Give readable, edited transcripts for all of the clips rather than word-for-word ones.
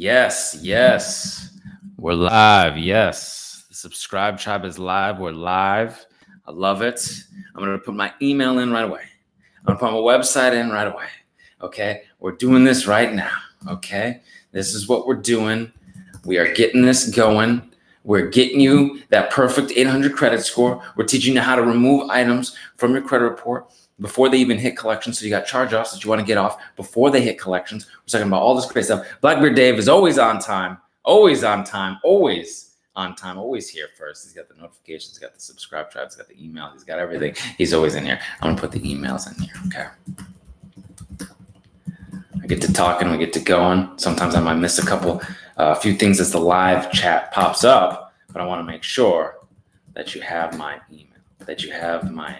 Yes, yes. We're live. Yes. The subscribe tribe is live. We're live. I love it. I'm going to put my email in right away. I'm going to put my website in right away. Okay. We're doing this right now. Okay. This is what we're doing. We are getting this going. We're getting you that perfect 800 credit score. We're teaching you how to remove items from your credit report before they even hit collections. So you got charge-offs that you want to get off before they hit collections. We're talking about all this great stuff. Blackbeard Dave is always on time, always on time, always on time, always here first. He's got the notifications, he's got the subscribe tribe, he's got the email, he's got everything. He's always in here. I'm gonna put the emails in here, okay? I get to talking, we get to going. Sometimes I might miss a few things as the live chat pops up, but I want to make sure that you have my email, that you have my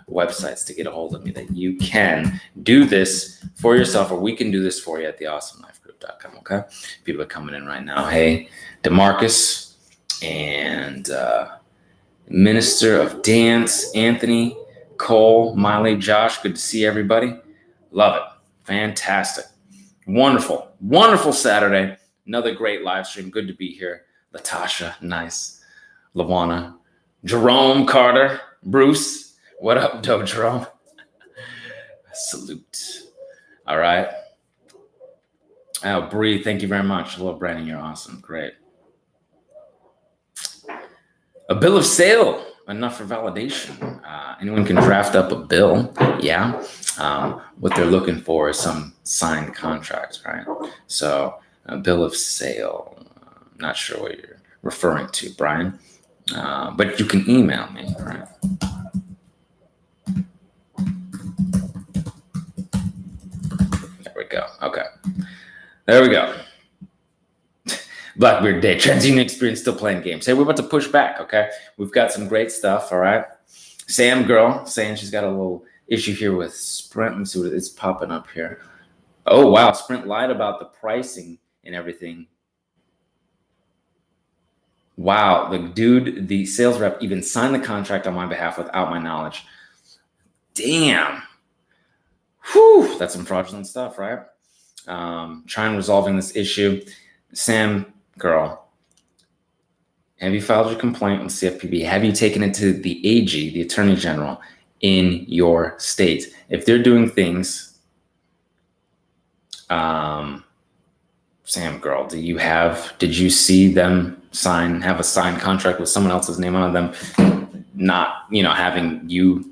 websites to get a hold of me, that you can do this for yourself, or we can do this for you at theawesomelifegroup.com. Okay, people are coming in right now. Hey, DeMarcus and Minister of Dance, Anthony, Cole, Miley, Josh. Good to see everybody. Love it. Fantastic. Wonderful. Wonderful Saturday. Another great live stream. Good to be here. Latasha, nice. Lawana, Jerome, Carter, Bruce. What up, Doe Jerome? Salute. All right. Oh, Bree, thank you very much. Hello, Brandon. You're awesome. Great. A bill of sale. Enough for validation. Anyone can draft up a bill. Yeah. What they're looking for is some signed contracts, right? So a bill of sale. I'm not sure what you're referring to, Brian. But you can email me, right? There we go. Okay. There we go. Blackbeard Day, TransUnion experience, still playing games. Hey, we're about to push back, okay? We've got some great stuff, all right? Sam girl saying she's got a little issue here with Sprint. Let me see what it's popping up here. Oh, wow. Sprint lied about the pricing and everything. Wow. The sales rep even signed the contract on my behalf without my knowledge. Damn. Whew. That's some fraudulent stuff, right? Trying resolving this issue. Sam girl, have you filed your complaint with CFPB? Have you taken it to the AG, the Attorney General in your state? If they're doing things, Sam girl, did you see them have a signed contract with someone else's name on them, not, having you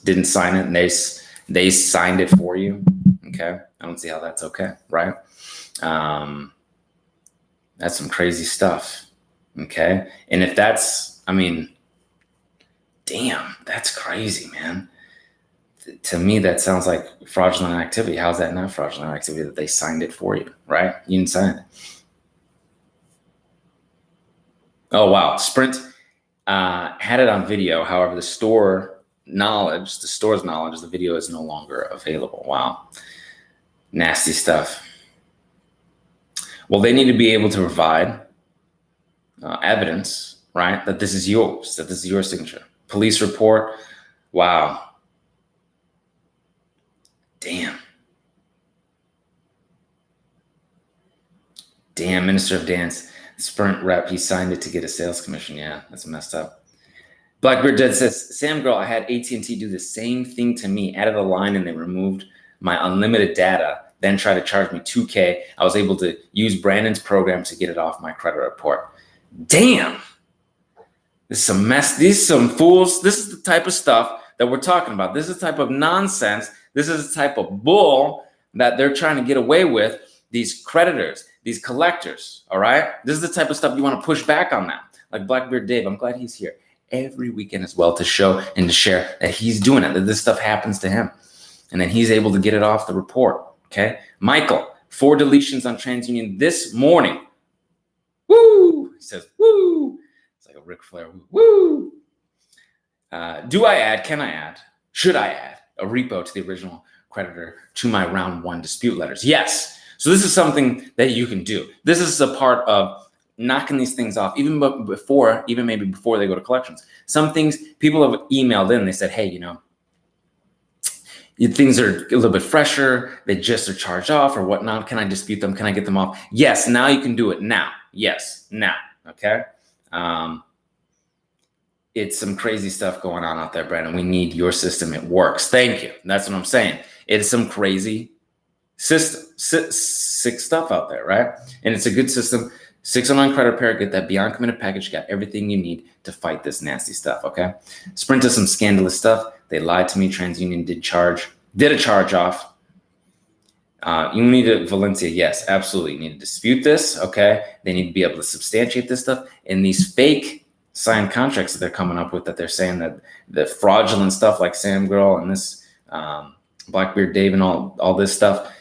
didn't sign it, and they signed it for you? Okay. I don't see how that's okay, right? That's some crazy stuff. Okay. And if that's, damn, that's crazy, man. To me, that sounds like fraudulent activity. How's that not fraudulent activity that they signed it for you, right? You didn't sign it. Oh, wow. Sprint had it on video. However, the store's knowledge, the video is no longer available. Wow. Nasty stuff. Well, they need to be able to provide evidence, right? That this is yours, that this is your signature. Police report. Wow. Damn. Damn, Minister of Dance. Sprint rep, he signed it to get a sales commission. Yeah, that's messed up. Blackbeard Dead says, Sam girl, I had AT&T do the same thing to me. Added a line and they removed my unlimited data, then tried to charge me $2,000. I was able to use Brandon's program to get it off my credit report. Damn. This is some mess. These some fools. This is the type of stuff that we're talking about. This is the type of nonsense. This is the type of bull that they're trying to get away with, these creditors, these collectors, all right? This is the type of stuff you want to push back on them. Like Blackbeard Dave, I'm glad he's here every weekend as well to show and to share that he's doing it, that this stuff happens to him, and then he's able to get it off the report. Okay, Michael, 4 deletions on TransUnion this morning. Woo! He says, woo! It's like a Ric Flair. Woo! Do I add, can I add, should I add a repo to the original creditor to my round 1 dispute letters? Yes. So this is something that you can do. This is a part of knocking these things off, even maybe before they go to collections. Some things people have emailed in, they said, hey, things are a little bit fresher, they just are charged off or whatnot. Can I dispute them? Can I get them off? Yes, now you can do it now. Yes, now, okay? It's some crazy stuff going on out there, Brandon. We need your system. It works. Thank you. That's what I'm saying. It's some crazy system, sick stuff out there, right? And it's a good system. 609 credit repair, get that beyond committed package. You got everything you need to fight this nasty stuff, okay? Sprint does some scandalous stuff. They lied to me. TransUnion did a charge off. You need a Valencia. Yes, absolutely. You need to dispute this, okay? They need to be able to substantiate this stuff. And these fake signed contracts that they're coming up with, that they're saying that the fraudulent stuff like Sam Girl and this Blackbeard Dave and all this stuff,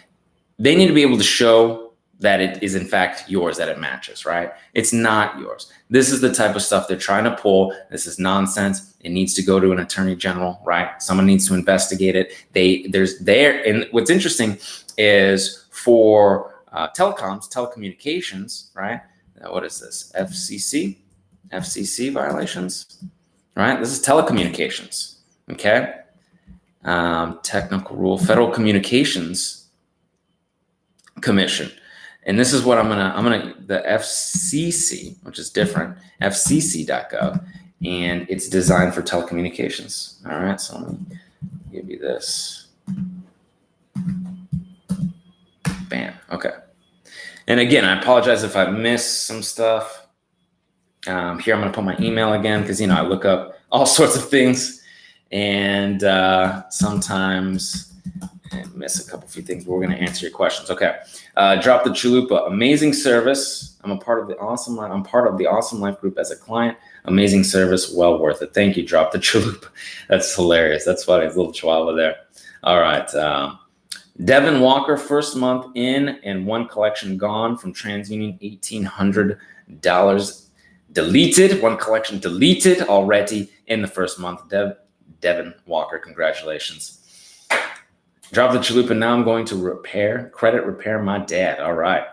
they need to be able to show that it is in fact yours, that it matches, right? It's not yours. This is the type of stuff they're trying to pull. This is nonsense. It needs to go to an attorney general, right? Someone needs to investigate it. And what's interesting is for telecommunications, right? What is this? FCC violations, right? This is telecommunications, okay? Technical rule, Federal Communications Commission. And this is what the FCC, which is different, fcc.gov, and it's designed for telecommunications. All right, so let me give you this. Bam, okay. And again, I apologize if I missed some stuff. Here, I'm gonna put my email again, because I look up all sorts of things, and sometimes I miss a few things, but we're going to answer your questions. Okay. Drop the Chalupa. Amazing service. I'm part of the Awesome Life group as a client. Amazing service. Well worth it. Thank you. Drop the Chalupa. That's hilarious. That's funny. It's a little chihuahua there. All right. Devin Walker, first month in and one collection gone from TransUnion, $1,800 deleted. One collection deleted already in the first month. Devin Walker, congratulations. Drop the Chalupa. Now I'm going to credit repair my dad. All right.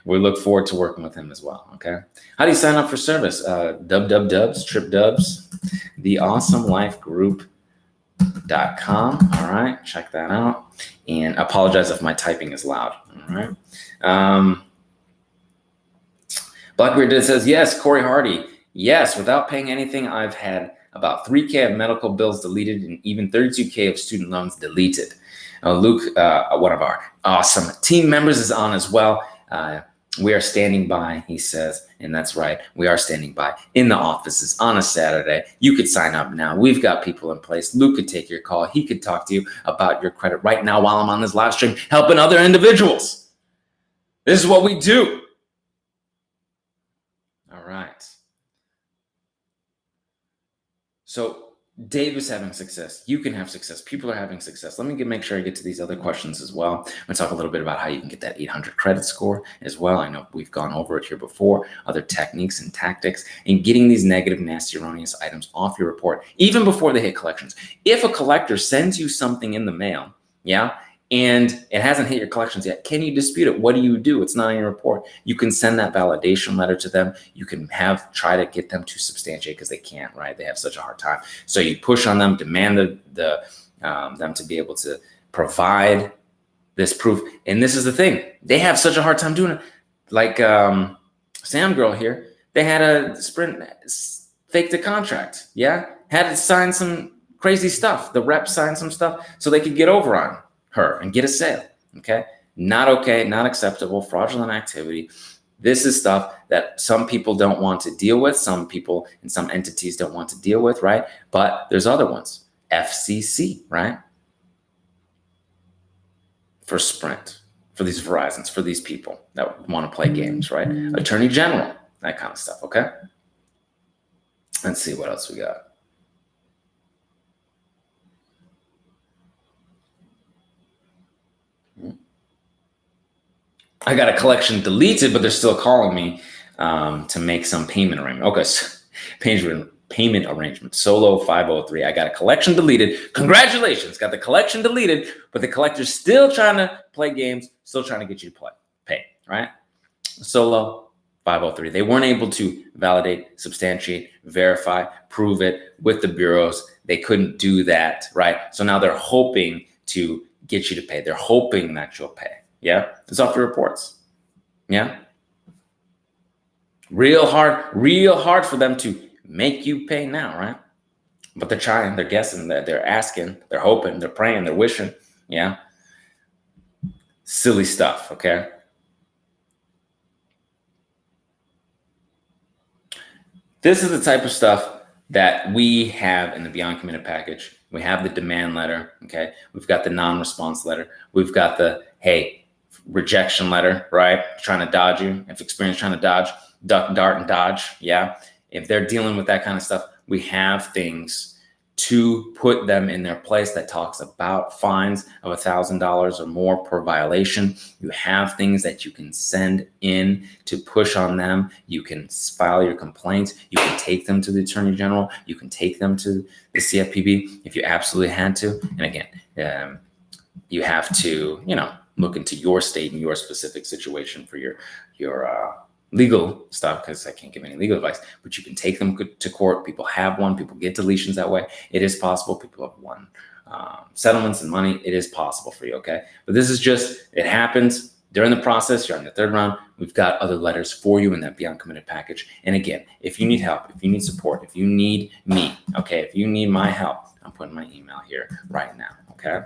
We look forward to working with him as well. Okay. How do you sign up for service? Trip dubs, theawesomelifegroup.com. All right. Check that out. And I apologize if my typing is loud. All right. Blackbeard says, yes. Corey Hardy. Yes. Without paying anything, I've had about 3K of medical bills deleted and even 32K of student loans deleted. Luke, one of our awesome team members, is on as well. We are standing by, he says, and that's right. We are standing by in the offices on a Saturday. You could sign up now. We've got people in place. Luke could take your call. He could talk to you about your credit right now while I'm on this live stream, helping other individuals. This is what we do. All right. So Dave is having success. You can have success. People are having success. Let me make sure I get to these other questions as well. I'm going to talk a little bit about how you can get that 800 credit score as well. I know we've gone over it here before, other techniques and tactics, and getting these negative, nasty, erroneous items off your report, even before they hit collections. If a collector sends you something in the mail, and it hasn't hit your collections yet, can you dispute it? What do? It's not in your report. You can send that validation letter to them. You can try to get them to substantiate, because they can't, right? They have such a hard time. So you push on them, demand them to be able to provide this proof. And this is the thing. They have such a hard time doing it. Like Sam Girl here, they had a Sprint fake the contract, had to sign some crazy stuff. The rep signed some stuff so they could get over on her and get a sale. Okay. Not okay. Not acceptable. Fraudulent activity. This is stuff that some people don't want to deal with. Some people and some entities don't want to deal with. Right. But there's other ones. FCC, right? For Sprint, for these Verizons, for these people that want to play games, right? Attorney General, that kind of stuff. Okay. Let's see what else we got. I got a collection deleted, but they're still calling me to make some payment arrangement. Okay, so payment arrangement. Solo 503. I got a collection deleted. Congratulations, got the collection deleted, but the collector's still trying to play games, still trying to get you to pay, right? Solo 503. They weren't able to validate, substantiate, verify, prove it with the bureaus. They couldn't do that, right? So now they're hoping to get you to pay. They're hoping that you'll pay. Yeah, it's off your reports. Yeah, real hard for them to make you pay now, right? But they're trying, they're guessing, they're asking, they're hoping, they're praying, they're wishing. Yeah, silly stuff. Okay. This is the type of stuff that we have in the Beyond Committed package. We have the demand letter, okay? We've got the non-response letter. We've got the, hey, rejection letter, right? Trying to dodge you. If Experian's trying to dodge, duck, dart, and dodge, yeah? If they're dealing with that kind of stuff, we have things to put them in their place that talks about fines of $1,000 or more per violation. You have things that you can send in to push on them. You can file your complaints. You can take them to the Attorney General. You can take them to the CFPB if you absolutely had to. And again, you have to, look into your state and your specific situation for your legal stuff, because I can't give any legal advice, but you can take them to court. People have won. People get deletions that way. It is possible. People have won settlements and money. It is possible for you, okay? But this is just, it happens during the process. You're on the third round. We've got other letters for you in that Beyond Committed package. And again, if you need help, if you need support, if you need me, okay, if you need my help, I'm putting my email here right now, okay?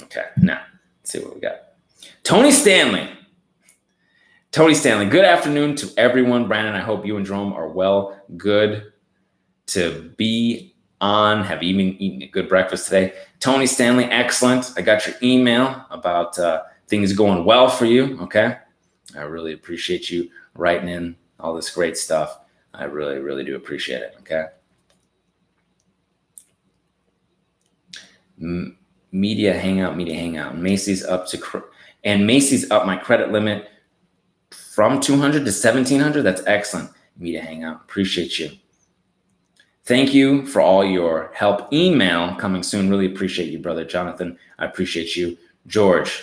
Okay, now, let's see what we got. Tony Stanley, good afternoon to everyone. Brandon, I hope you and Jerome are well. Good to be on. Have you eaten a good breakfast today? Tony Stanley, excellent. I got your email about things going well for you, okay? I really appreciate you writing in all this great stuff. I really, really do appreciate it, okay? Media hangout. Macy's up my credit limit from 200 to 1700. That's excellent. Media hangout. Appreciate you. Thank you for all your help. Email coming soon. Really appreciate you, brother Jonathan. I appreciate you. George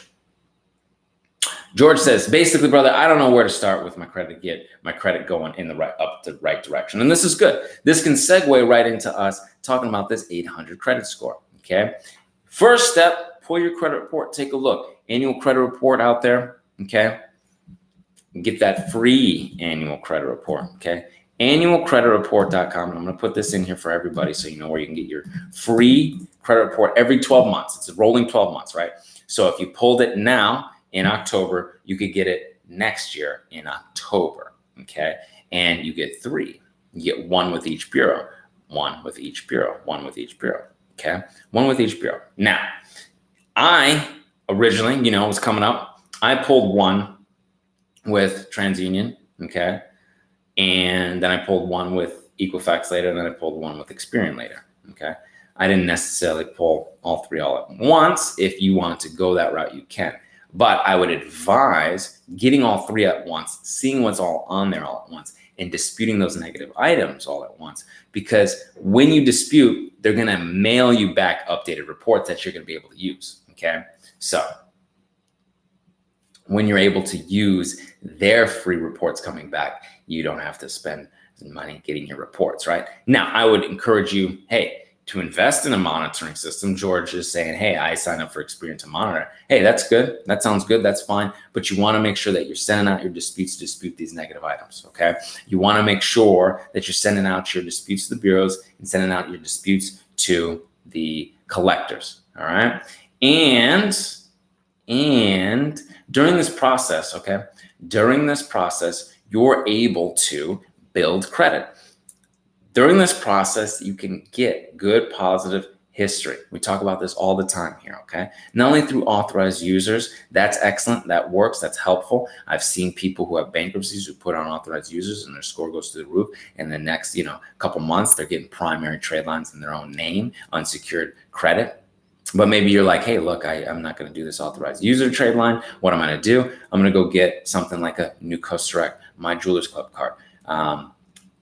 says, basically, brother, I don't know where to start with my credit, get my credit going in the right direction. And this is good. This can segue right into us talking about this 800 credit score. Okay. First step, pull your credit report, take a look. Annual credit report out there. Okay. Get that free annual credit report. Okay. Annualcreditreport.com. And I'm going to put this in here for everybody so you know where you can get your free credit report every 12 months. It's a rolling 12 months, right? So if you pulled it now in October, you could get it next year in October. Okay. And you get three. You get one with each bureau, one with each bureau, one with each bureau. Okay. One with each bureau. Now, I originally, was coming up. I pulled one with TransUnion. Okay. And then I pulled one with Equifax later, and then I pulled one with Experian later. Okay. I didn't necessarily pull all three all at once. If you want to go that route, you can. But I would advise getting all three at once, seeing what's all on there all at once, and disputing those negative items all at once. Because when you dispute, they're going to mail you back updated reports that you're going to be able to use. Okay. So when you're able to use their free reports coming back, you don't have to spend money getting your reports, right? Now, I would encourage you, hey, to invest in a monitoring system. George is saying, hey, I signed up for Experian to monitor. Hey, that's good. That sounds good. That's fine. But you want to make sure that you're sending out your disputes to dispute these negative items, okay? You want to make sure that you're sending out your disputes to the bureaus and sending out your disputes to the collectors, all right? And during this process, okay, you're able to build credit. During this process, you can get good positive history. We talk about this all the time here, okay? Not only through authorized users, that's excellent, that works, that's helpful. I've seen people who have bankruptcies who put on authorized users and their score goes to the roof. And the next, couple months, they're getting primary trade lines in their own name, unsecured credit. But maybe you're like, hey, look, I'm not going to do this authorized user trade line. What am I going to do? I'm going to go get something like a New Coast Direct, my Jewelers Club card.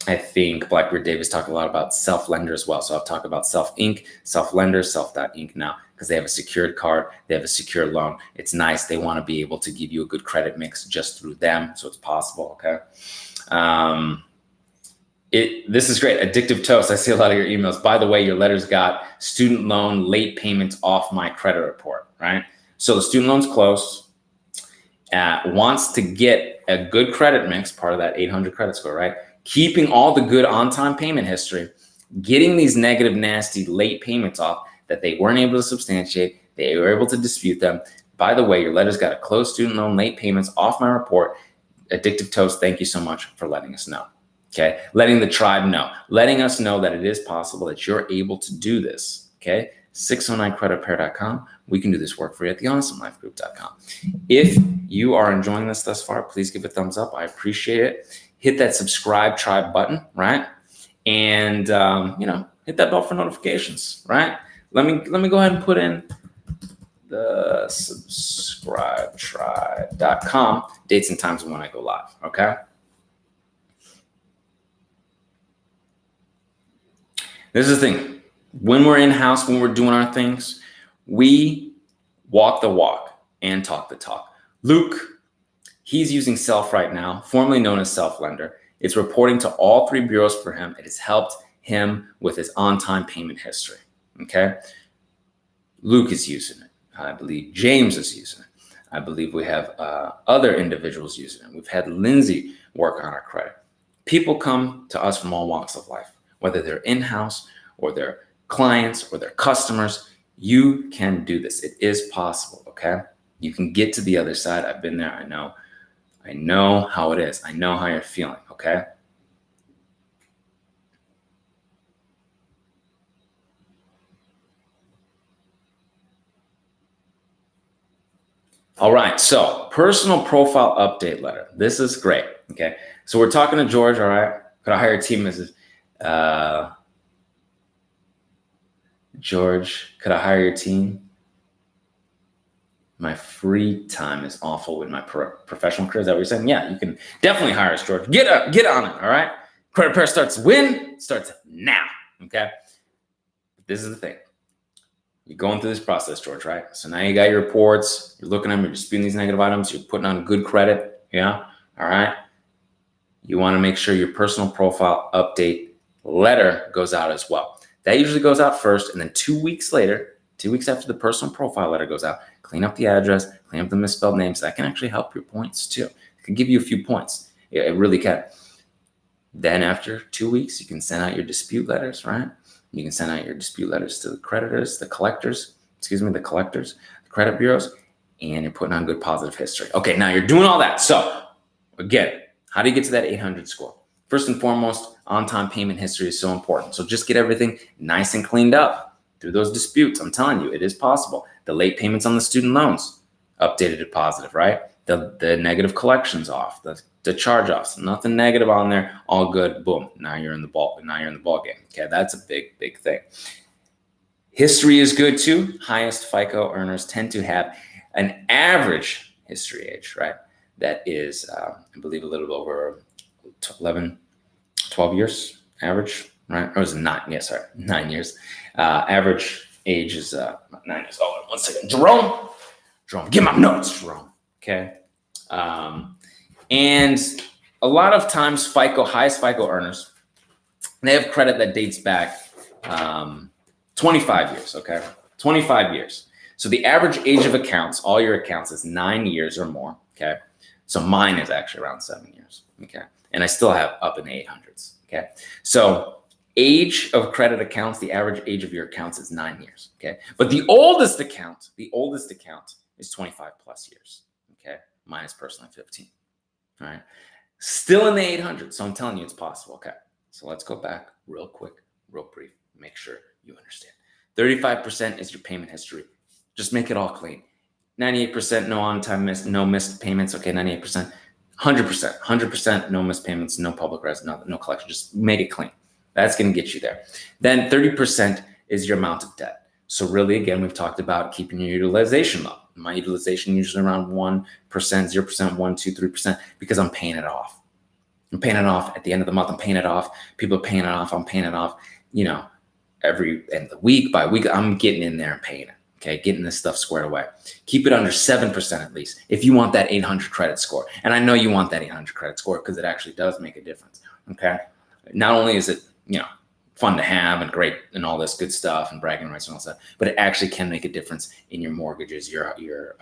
I think Blackbeard Davis talked a lot about self-lender as well. So I've talked about self-inc, self-lender, self.inc now, because they have a secured card, they have a secure loan. It's nice. They want to be able to give you a good credit mix just through them. So it's possible, okay? This is great. Addictive Toast. I see a lot of your emails. By the way, your letters got student loan late payments off my credit report, right? So the student loan's close, wants to get a good credit mix, part of that 800 credit score, right? Keeping all the good on-time payment history, getting these negative, nasty late payments off that they weren't able to substantiate. They were able to dispute them. By the way, your letters got a closed student loan late payments off my report. Addictive Toast, thank you so much for letting us know. Okay, letting the tribe know, letting us know that it is possible that you're able to do this. Okay, 609creditrepair.com. We can do this work for you at theawesomelifegroup.com. If you are enjoying this thus far, please give it a thumbs up. I appreciate it. Hit that subscribe tribe button, right? And hit that bell for notifications, right? Let me go ahead and put in the subscribetribe.com dates and times when I go live. Okay. This is the thing. When we're in-house, when we're doing our things, we walk the walk and talk the talk. Luke, he's using Self right now, formerly known as Self Lender. It's reporting to all 3 bureaus for him. It has helped him with his on-time payment history. Okay. Luke is using it. I believe James is using it. I believe we have other individuals using it. We've had Lindsay work on our credit. People come to us from all walks of life, whether they're in-house or they're clients or they're customers. You can do this. It is possible, okay? You can get to the other side. I've been there. I know how it is. I know how you're feeling, okay? All right, so personal profile update letter. This is great, okay? So we're talking to George, all right? Could I hire a team, Mrs. George, could I hire your team? My free time is awful with my professional career. Is that what you're saying? Yeah, you can definitely hire us, George. Get on it, all right? Credit Repair starts now, okay? This is the thing. You're going through this process, George, right? So now you got your reports. You're looking at them. You're disputing these negative items. You're putting on good credit, yeah? All right? You want to make sure your personal profile update letter goes out as well. That usually goes out first, and then 2 weeks later, 2 weeks after the personal profile letter goes out, clean up the address, clean up the misspelled names. That can actually help your points too. It can give you a few points. It really can. Then after 2 weeks, you can send out your dispute letters, right? You can send out your dispute letters to the creditors, the collectors, the credit bureaus, and you're putting on good positive history. Okay, now you're doing all that. So again, how do you get to that 800 score? First and foremost, on-time payment history is so important. So just get everything nice and cleaned up through those disputes. I'm telling you, it is possible. The late payments on the student loans, updated to positive, right? The negative collections off, the charge-offs, nothing negative on there, all good. Boom. Now you're in the ball game. Okay, that's a big thing. History is good too. Highest FICO earners tend to have an average history age, right? That is, I believe, a little over 12 years average, right? Or is it 9? Yeah, sorry, 9 years. Average age is 9 years. Oh, 1 second. Jerome, get my notes, Jerome. Okay. And a lot of times highest FICO earners, they have credit that dates back 25 years, okay? 25 years. So the average age of accounts, all your accounts, is 9 years or more, okay? So mine is actually around 7 years, okay? And I still have up in the 800s, okay? So age of credit accounts, the average age of your accounts is 9 years, okay? But the oldest account is 25 plus years, okay? Mine is personally 15, all right? Still in the 800s, so I'm telling you it's possible, okay? So let's go back real quick, real brief, make sure you understand. 35% is your payment history. Just make it all clean. 98% no on-time no missed payments, okay, 98%. 100%, no missed payments, no public res, no collection. Just make it clean. That's going to get you there. Then 30% is your amount of debt. So really, again, we've talked about keeping your utilization low. My utilization usually around 1%, 0%, 1, 2, 3%, because I'm paying it off. I'm paying it off at the end of the month. I'm paying it off. People are paying it off. I'm paying it off. Every end of the week, by week, I'm getting in there and paying it. Okay, getting this stuff squared away. Keep it under 7% at least if you want that 800 credit score. And I know you want that 800 credit score because it actually does make a difference. Okay, not only is it, fun to have and great and all this good stuff and bragging rights and all that, but it actually can make a difference in your mortgages, your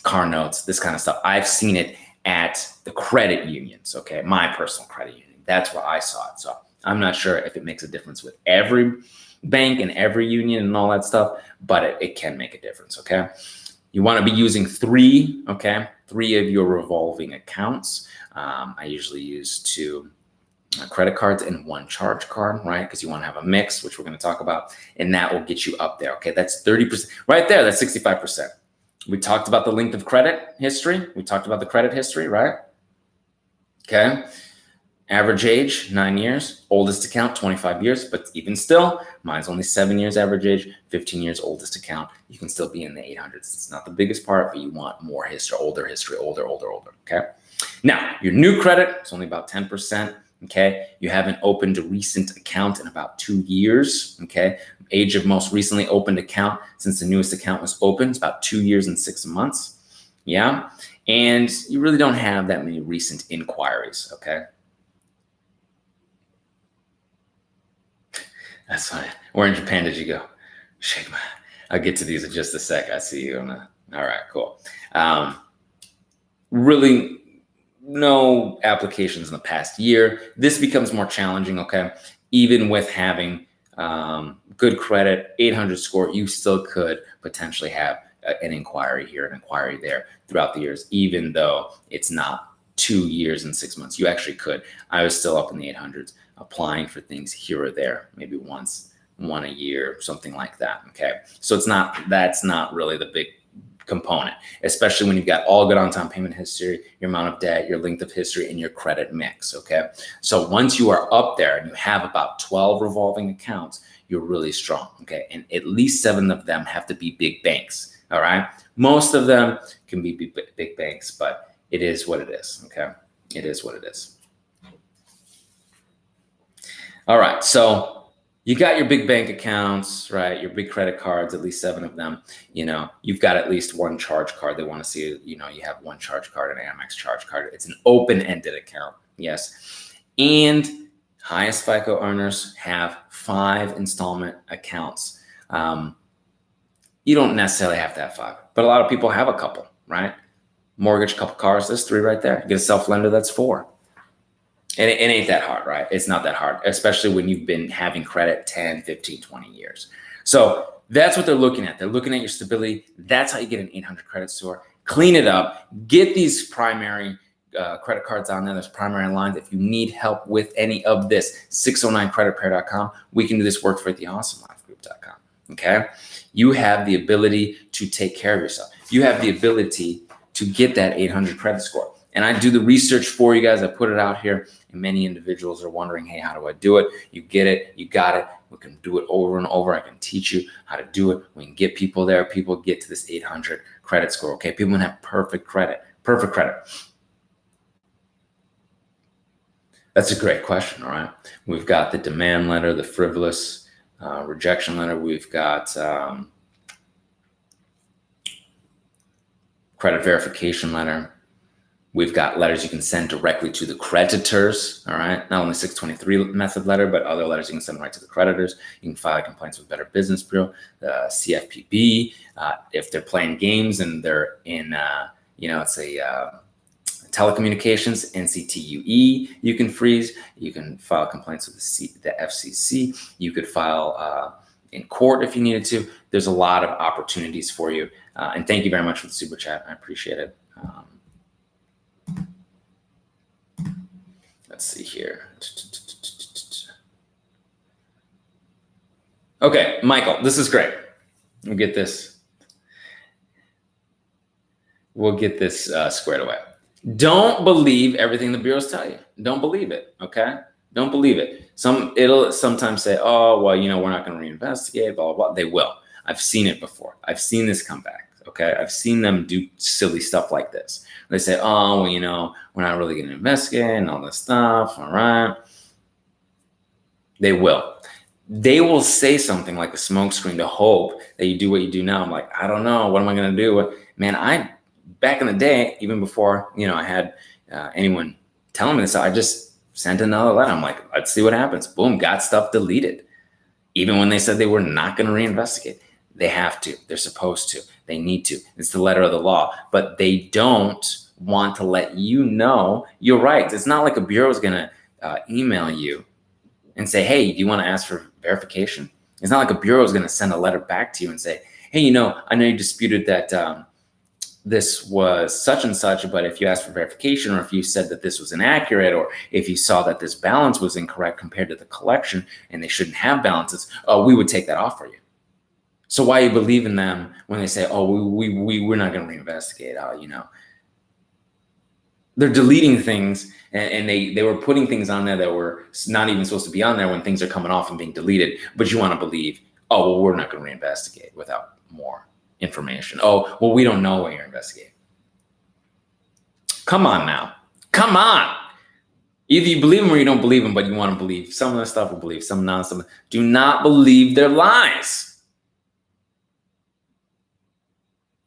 car notes, this kind of stuff. I've seen it at the credit unions, okay? My personal credit union. That's where I saw it. So I'm not sure if it makes a difference with every bank and every union and all that stuff, but it can make a difference, okay? You want to be using three of your revolving accounts. I usually use 2 credit cards and 1 charge card, right? Because you want to have a mix, which we're going to talk about, and that will get you up there, okay? That's 30%. Right there, that's 65%. We talked about the length of credit history. We talked about the credit history, right? Okay. Average age, 9 years. Oldest account, 25 years. But even still, mine's only 7 years average age, 15 years oldest account. You can still be in the 800s. It's not the biggest part, but you want more history, older, okay? Now, your new credit, it's only about 10%, okay? You haven't opened a recent account in about 2 years, okay? Age of most recently opened account since the newest account was opened is about 2 years and 6 months, yeah? And you really don't have that many recent inquiries, okay? That's fine. Where in Japan did you go? Shake my. I'll get to these in just a sec. I see you on the. All right, cool. Really, no applications in the past year. This becomes more challenging. Okay, even with having good credit, 800 score, you still could potentially have an inquiry here, an inquiry there throughout the years, even though it's not 2 years and 6 months. You actually could. I was still up in the 800s. Applying for things here or there, maybe one a year, something like that. Okay. So that's not really the big component, especially when you've got all good on-time payment history, your amount of debt, your length of history, and your credit mix. Okay. So once you are up there and you have about 12 revolving accounts, you're really strong. Okay. And at least 7 of them have to be big banks. All right. Most of them can be big banks, but it is what it is. Okay. It is what it is. All right, so you got your big bank accounts, right? Your big credit cards, at least 7 of them. You've got at least 1 charge card. They want to see, you have 1 charge card, an Amex charge card. It's an open-ended account, yes. And highest FICO earners have 5 installment accounts. You don't necessarily have to have 5, but a lot of people have a couple, right? Mortgage, couple cars, there's 3 right there. You get a self-lender, that's 4. And it ain't that hard, right? It's not that hard, especially when you've been having credit 10, 15, 20 years. So that's what they're looking at. They're looking at your stability. That's how you get an 800 credit score. Clean it up. Get these primary credit cards on there. There's primary lines. If you need help with any of this, 609creditrepair.com. We can do this work for you at theawesomelifegroup.com, okay? You have the ability to take care of yourself. You have the ability to get that 800 credit score. And I do the research for you guys. I put it out here, and many individuals are wondering, hey, how do I do it? You get it. You got it. We can do it over and over. I can teach you how to do it. We can get people there. People get to this 800 credit score, okay? People can have perfect credit. Perfect credit. That's a great question, all right? We've got the demand letter, the frivolous rejection letter. We've got credit verification letter. We've got letters you can send directly to the creditors, all right? Not only 623 method letter, but other letters you can send right to the creditors. You can file complaints with Better Business Bureau, the CFPB. If they're playing games and they're in, it's a telecommunications, NCTUE, you can freeze. You can file complaints with the FCC. You could file in court if you needed to. There's a lot of opportunities for you. And thank you very much for the super chat. I appreciate it. Let's see here. Okay, Michael, this is great. We'll get this squared away. Don't believe everything the bureaus tell you. Don't believe it, okay? Don't believe it. It'll sometimes say, oh, well, we're not going to reinvestigate, blah, blah, blah. They will. I've seen it before. I've seen this come back, okay? I've seen them do silly stuff like this. They say, oh, well, we're not really going to investigate and all this stuff, all right? They will. They will say something like a smokescreen to hope that you do what you do now. I'm like, I don't know. What am I going to do? Man, back in the day, even before, I had anyone telling me this, I just Sent another letter. I'm like, let's see what happens. Boom, got stuff deleted. Even when they said they were not going to reinvestigate. They have to. They're supposed to. They need to. It's the letter of the law. But they don't want to let you know you're right. It's not like a bureau is going to email you and say, hey, do you want to ask for verification? It's not like a bureau is going to send a letter back to you and say, hey, I know you disputed that this was such and such, but if you asked for verification, or if you said that this was inaccurate, or if you saw that this balance was incorrect compared to the collection and they shouldn't have balances, we would take that off for you. So why you believe in them when they say, oh, we're not going to reinvestigate, They're deleting things, and they were putting things on there that were not even supposed to be on there when things are coming off and being deleted. But you want to believe, oh, well, we're not going to reinvestigate without more information. Oh, well, we don't know what you're investigating. Come on now. Come on. Either you believe them or you don't believe them, but you want to believe some of the stuff we believe, some nonsense. Do not believe their lies.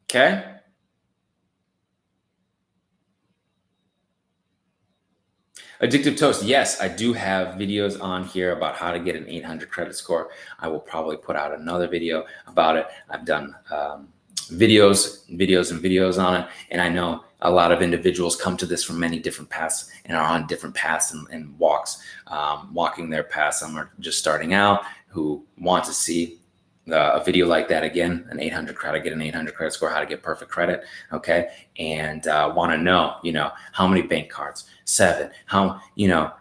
Okay? Addictive Toast. Yes, I do have videos on here about how to get an 800 credit score. I will probably put out another video about it. I've done videos on it. And I know a lot of individuals come to this from many different paths and are on different paths and walking their paths. Some are just starting out who want to see a video like that again, how to get an 800 credit score, how to get perfect credit, okay? And want to know, how many bank cards, 7,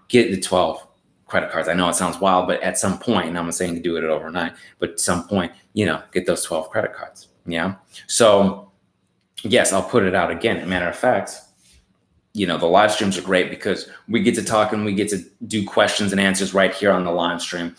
get the 12 credit cards. I know it sounds wild, but at some point, and I'm not saying to do it overnight, but at some point, get those 12 credit cards, yeah? So yes, I'll put it out again. As a matter of fact, the live streams are great because we get to talk and we get to do questions and answers right here on the live stream.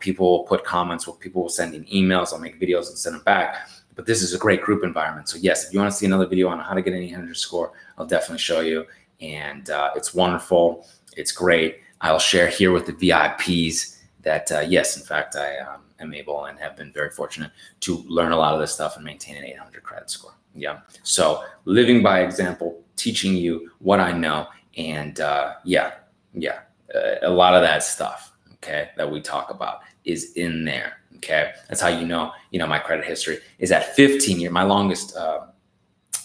People will put comments, people will send in emails, I'll make videos and send them back. But this is a great group environment. So yes, if you want to see another video on how to get an 800 score, I'll definitely show you. And it's wonderful. It's great. I'll share here with the VIPs that, yes, in fact, I am able and have been very fortunate to learn a lot of this stuff and maintain an 800 credit score. Yeah. So living by example, teaching you what I know. And a lot of that stuff, okay, that we talk about is in there. Okay. That's how my credit history is at 15 years. My longest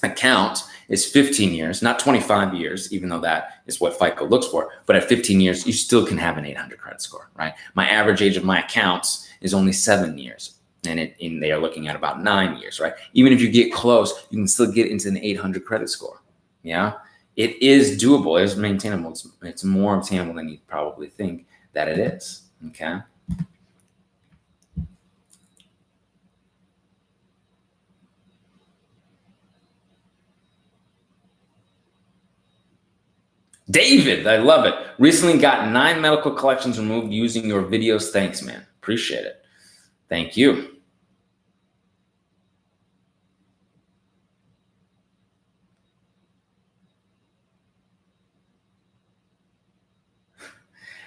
account is 15 years, not 25 years, even though that is what FICO looks for. But at 15 years, you still can have an 800 credit score, right? My average age of my accounts is only 7 years. And they are looking at about 9 years, right? Even if you get close, you can still get into an 800 credit score. Yeah. It is doable. It is maintainable. It's more obtainable than you probably think that it is. Okay. David, I love it. Recently got 9 medical collections removed using your videos. Thanks, man. Appreciate it. Thank you.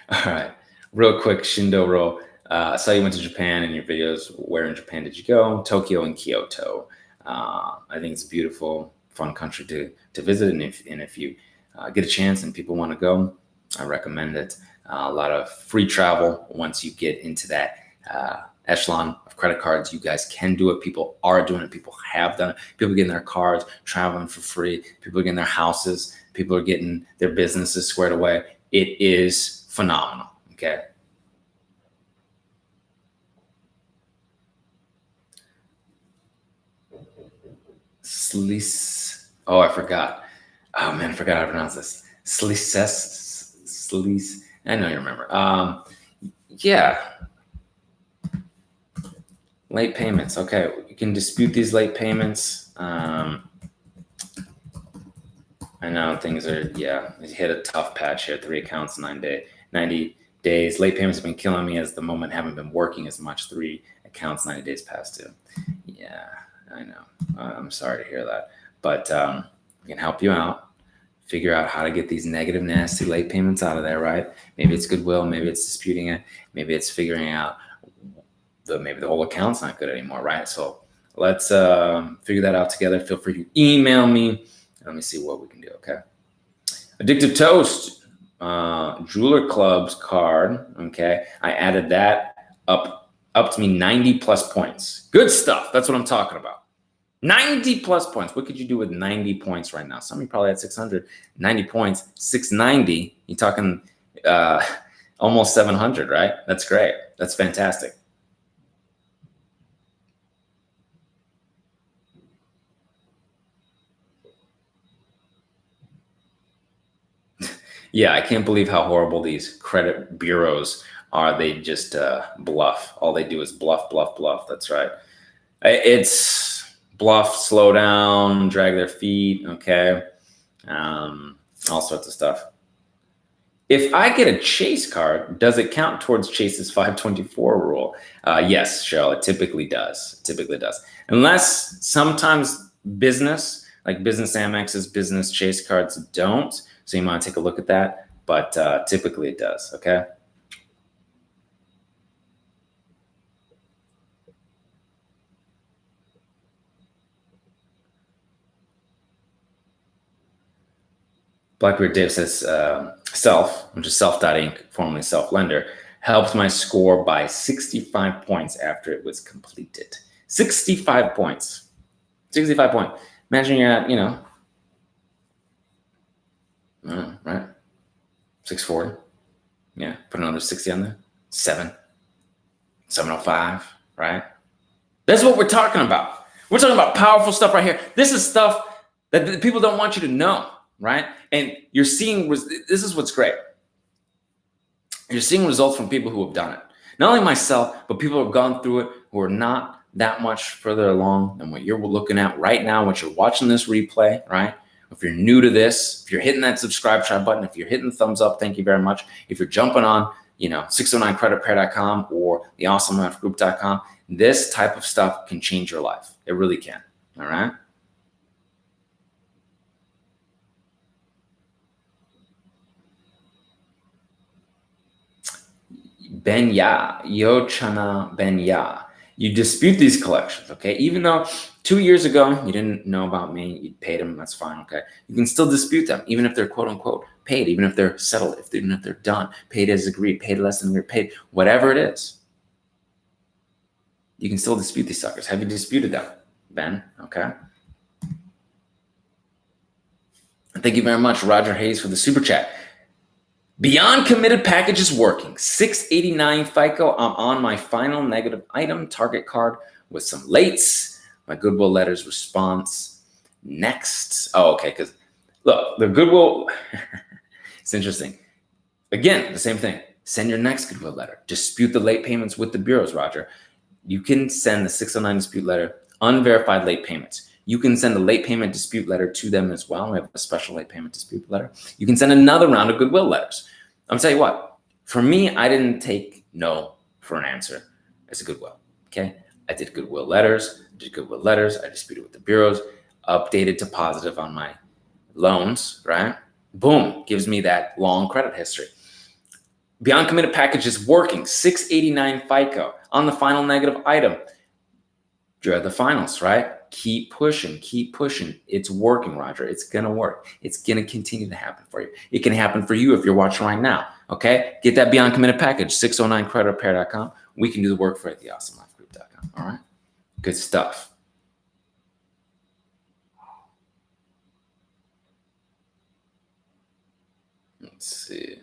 All right. Real quick, Shindo Ro. I saw you went to Japan in your videos. Where in Japan did you go? Tokyo and Kyoto. I think it's a beautiful, fun country to visit. And if you get a chance and people want to go, I recommend it. A lot of free travel once you get into that echelon of credit cards. You guys can do it. People are doing it. People have done it. People get in their cars, traveling for free. People are getting their houses. People are getting their businesses squared away. It is phenomenal. Okay. Oh, I forgot. Oh man, I forgot how to pronounce this. Sleece. I know you remember. Yeah. Late payments. Okay, you can dispute these late payments. I know things are, you hit a tough patch here. 3 accounts, 90 days. Late payments have been killing me as the moment haven't been working as much. 3 accounts, 90 days past due. Yeah, I know. I'm sorry to hear that. But I can help you out. Figure out how to get these negative, nasty late payments out of there, right? Maybe it's goodwill. Maybe it's disputing it. Maybe it's figuring out maybe the whole account's not good anymore, right? So let's figure that out together. Feel free to email me. Let me see what we can do, okay? Addictive Toast. Jeweler Club's card. Okay, I added that up to me 90 plus points. Good stuff. That's what I'm talking about. 90 plus points. What could you do with 90 points right now? Some of you probably had 600. 90 points, 690. You're talking almost 700, right? That's great. That's fantastic. Yeah, I can't believe how horrible these credit bureaus are. They just bluff. All they do is bluff, bluff, bluff. That's right. It's bluff, slow down, drag their feet, okay? All sorts of stuff. If I get a Chase card, does it count towards Chase's 524 rule? Yes, Cheryl, it typically does. It typically does. Unless sometimes business, like business Amex's business Chase cards don't. So you might take a look at that, but typically it does, okay? Blackbeard Dave says, Self, which is Self.Inc., formerly Self Lender, helped my score by 65 points after it was completed. 65 points. 65 points. Imagine you're at, right? 640. Yeah, put another 60 on there. 705, right? That's what we're talking about. We're talking about powerful stuff right here. This is stuff that people don't want you to know, right? And you're seeing, this is what's great. You're seeing results from people who have done it. Not only myself, but people who have gone through it who are not that much further along than what you're looking at right now, what you're watching this replay, right? If you're new to this, if you're hitting that subscribe try button, if you're hitting the thumbs up, thank you very much. If you're jumping on, 609creditpair.com or theawesomelife.group.com, this type of stuff can change your life. It really can. All right. Benya, Yochana Benya. You dispute these collections, okay? Even though 2 years ago you didn't know about me, you paid them, that's fine, okay? You can still dispute them, even if they're quote unquote paid, even if they're settled, even if they're done, paid as agreed, paid less than agreed, paid, whatever it is. You can still dispute these suckers. Have you disputed them, Ben? Okay. Thank you very much, Roger Hayes, for the super chat. Beyond committed package is working. 689 FICO. I'm on my final negative item target card with some lates. My Goodwill letters response next. Oh, okay. Because look, the Goodwill, it's interesting. Again, the same thing. Send your next Goodwill letter. Dispute the late payments with the bureaus, Roger. You can send the 609 dispute letter, unverified late payments. You can send a late payment dispute letter to them as well. We have a special late payment dispute letter. You can send another round of Goodwill letters. I'm tell you what, for me, I didn't take no for an answer as a Goodwill, okay? I did Goodwill letters, I disputed with the bureaus, updated to positive on my loans, right? Boom, gives me that long credit history. Beyond committed package is working, 689 FICO on the final negative item. You're at the finals, right? Keep pushing. It's working, Roger. It's going to work. It's going to continue to happen for you. It can happen for you if you're watching right now, okay? Get that Beyond Committed package, 609creditrepair.com. We can do the work for you at theawesomelife.group.com, all right? Good stuff. Let's see.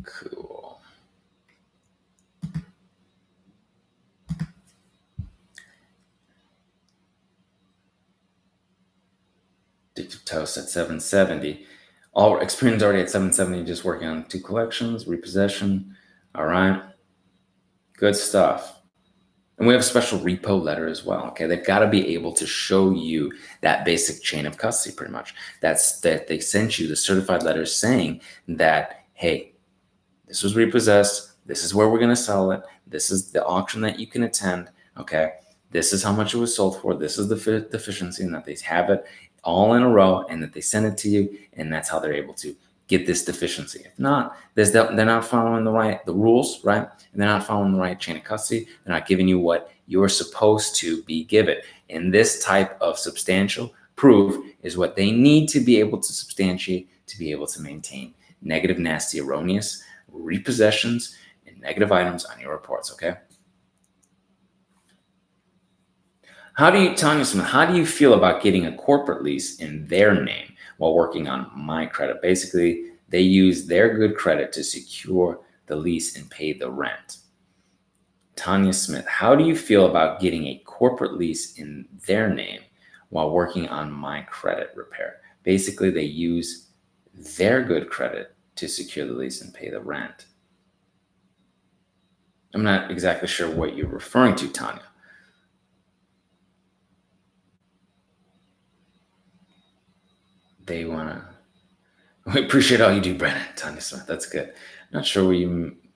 Cool. Addictive Toast at 770. All experience already at 770, just working on 2 collections, repossession. All right. Good stuff. And we have a special repo letter as well. Okay. They've got to be able to show you that basic chain of custody pretty much. That's that they sent you the certified letter saying that, hey, this was repossessed. This is where we're going to sell it. This is the auction that you can attend. Okay. this is how much it was sold for, this is the deficiency, and that they have it all in a row and that they send it to you, and that's how they're able to get this deficiency. If not, they're not following the rules, right? And they're not following the right chain of custody. They're not giving you what you're supposed to be given. And this type of substantial proof is what they need to be able to substantiate to be able to maintain negative, nasty, erroneous repossessions and negative items on your reports, okay? Tanya Smith, how do you feel about getting a corporate lease in their name while working on my credit? Basically, they use their good credit to secure the lease and pay the rent. Tanya Smith, how do you feel about getting a corporate lease in their name while working on my credit repair? Basically, they use their good credit to secure the lease and pay the rent. I'm not exactly sure what you're referring to, Tanya. They want to, we appreciate all you do, Brandon. Tanya Smith, that's good. I'm not sure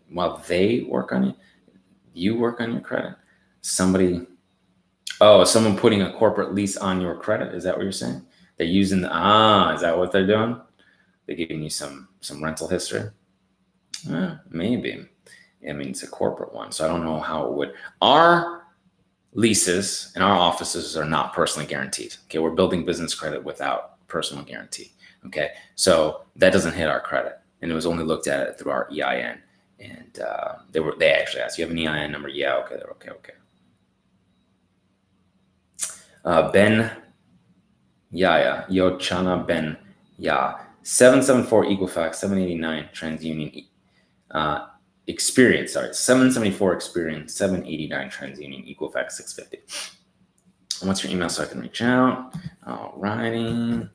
while they work on you work on your credit. Someone putting a corporate lease on your credit. Is that what you're saying? They're using is that what they're doing? They're giving you some rental history? Maybe. I mean, it's a corporate one, so I don't know how it would. Our leases in our offices are not personally guaranteed. Okay, we're building business credit without personal guarantee. Okay, so that doesn't hit our credit, and it was only looked at it through our EIN. And they actually asked, you have an EIN number? Yeah, okay, they're okay. Ben Yaya, Yochana Ben Ya, 774 Equifax, 789 TransUnion Experience, 774 Experience, 789 TransUnion Equifax 650. What's your email so I can reach out? Alrighty.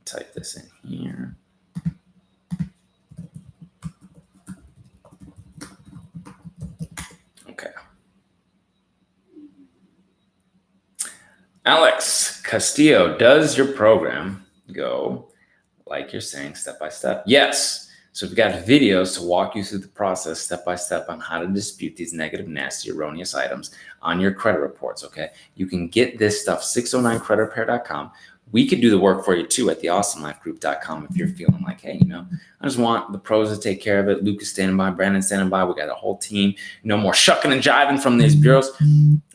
Type this in here. Okay. Alex Castillo, does your program go, like you're saying, step by step? Yes. So we've got videos to walk you through the process step by step on how to dispute these negative, nasty, erroneous items on your credit reports, okay? You can get this stuff, 609creditrepair.com. We could do the work for you too at theawesomelifegroup.com if you're feeling like, hey, I just want the pros to take care of it. Luke is standing by, Brandon's standing by. We got a whole team. No more shucking and jiving from these bureaus.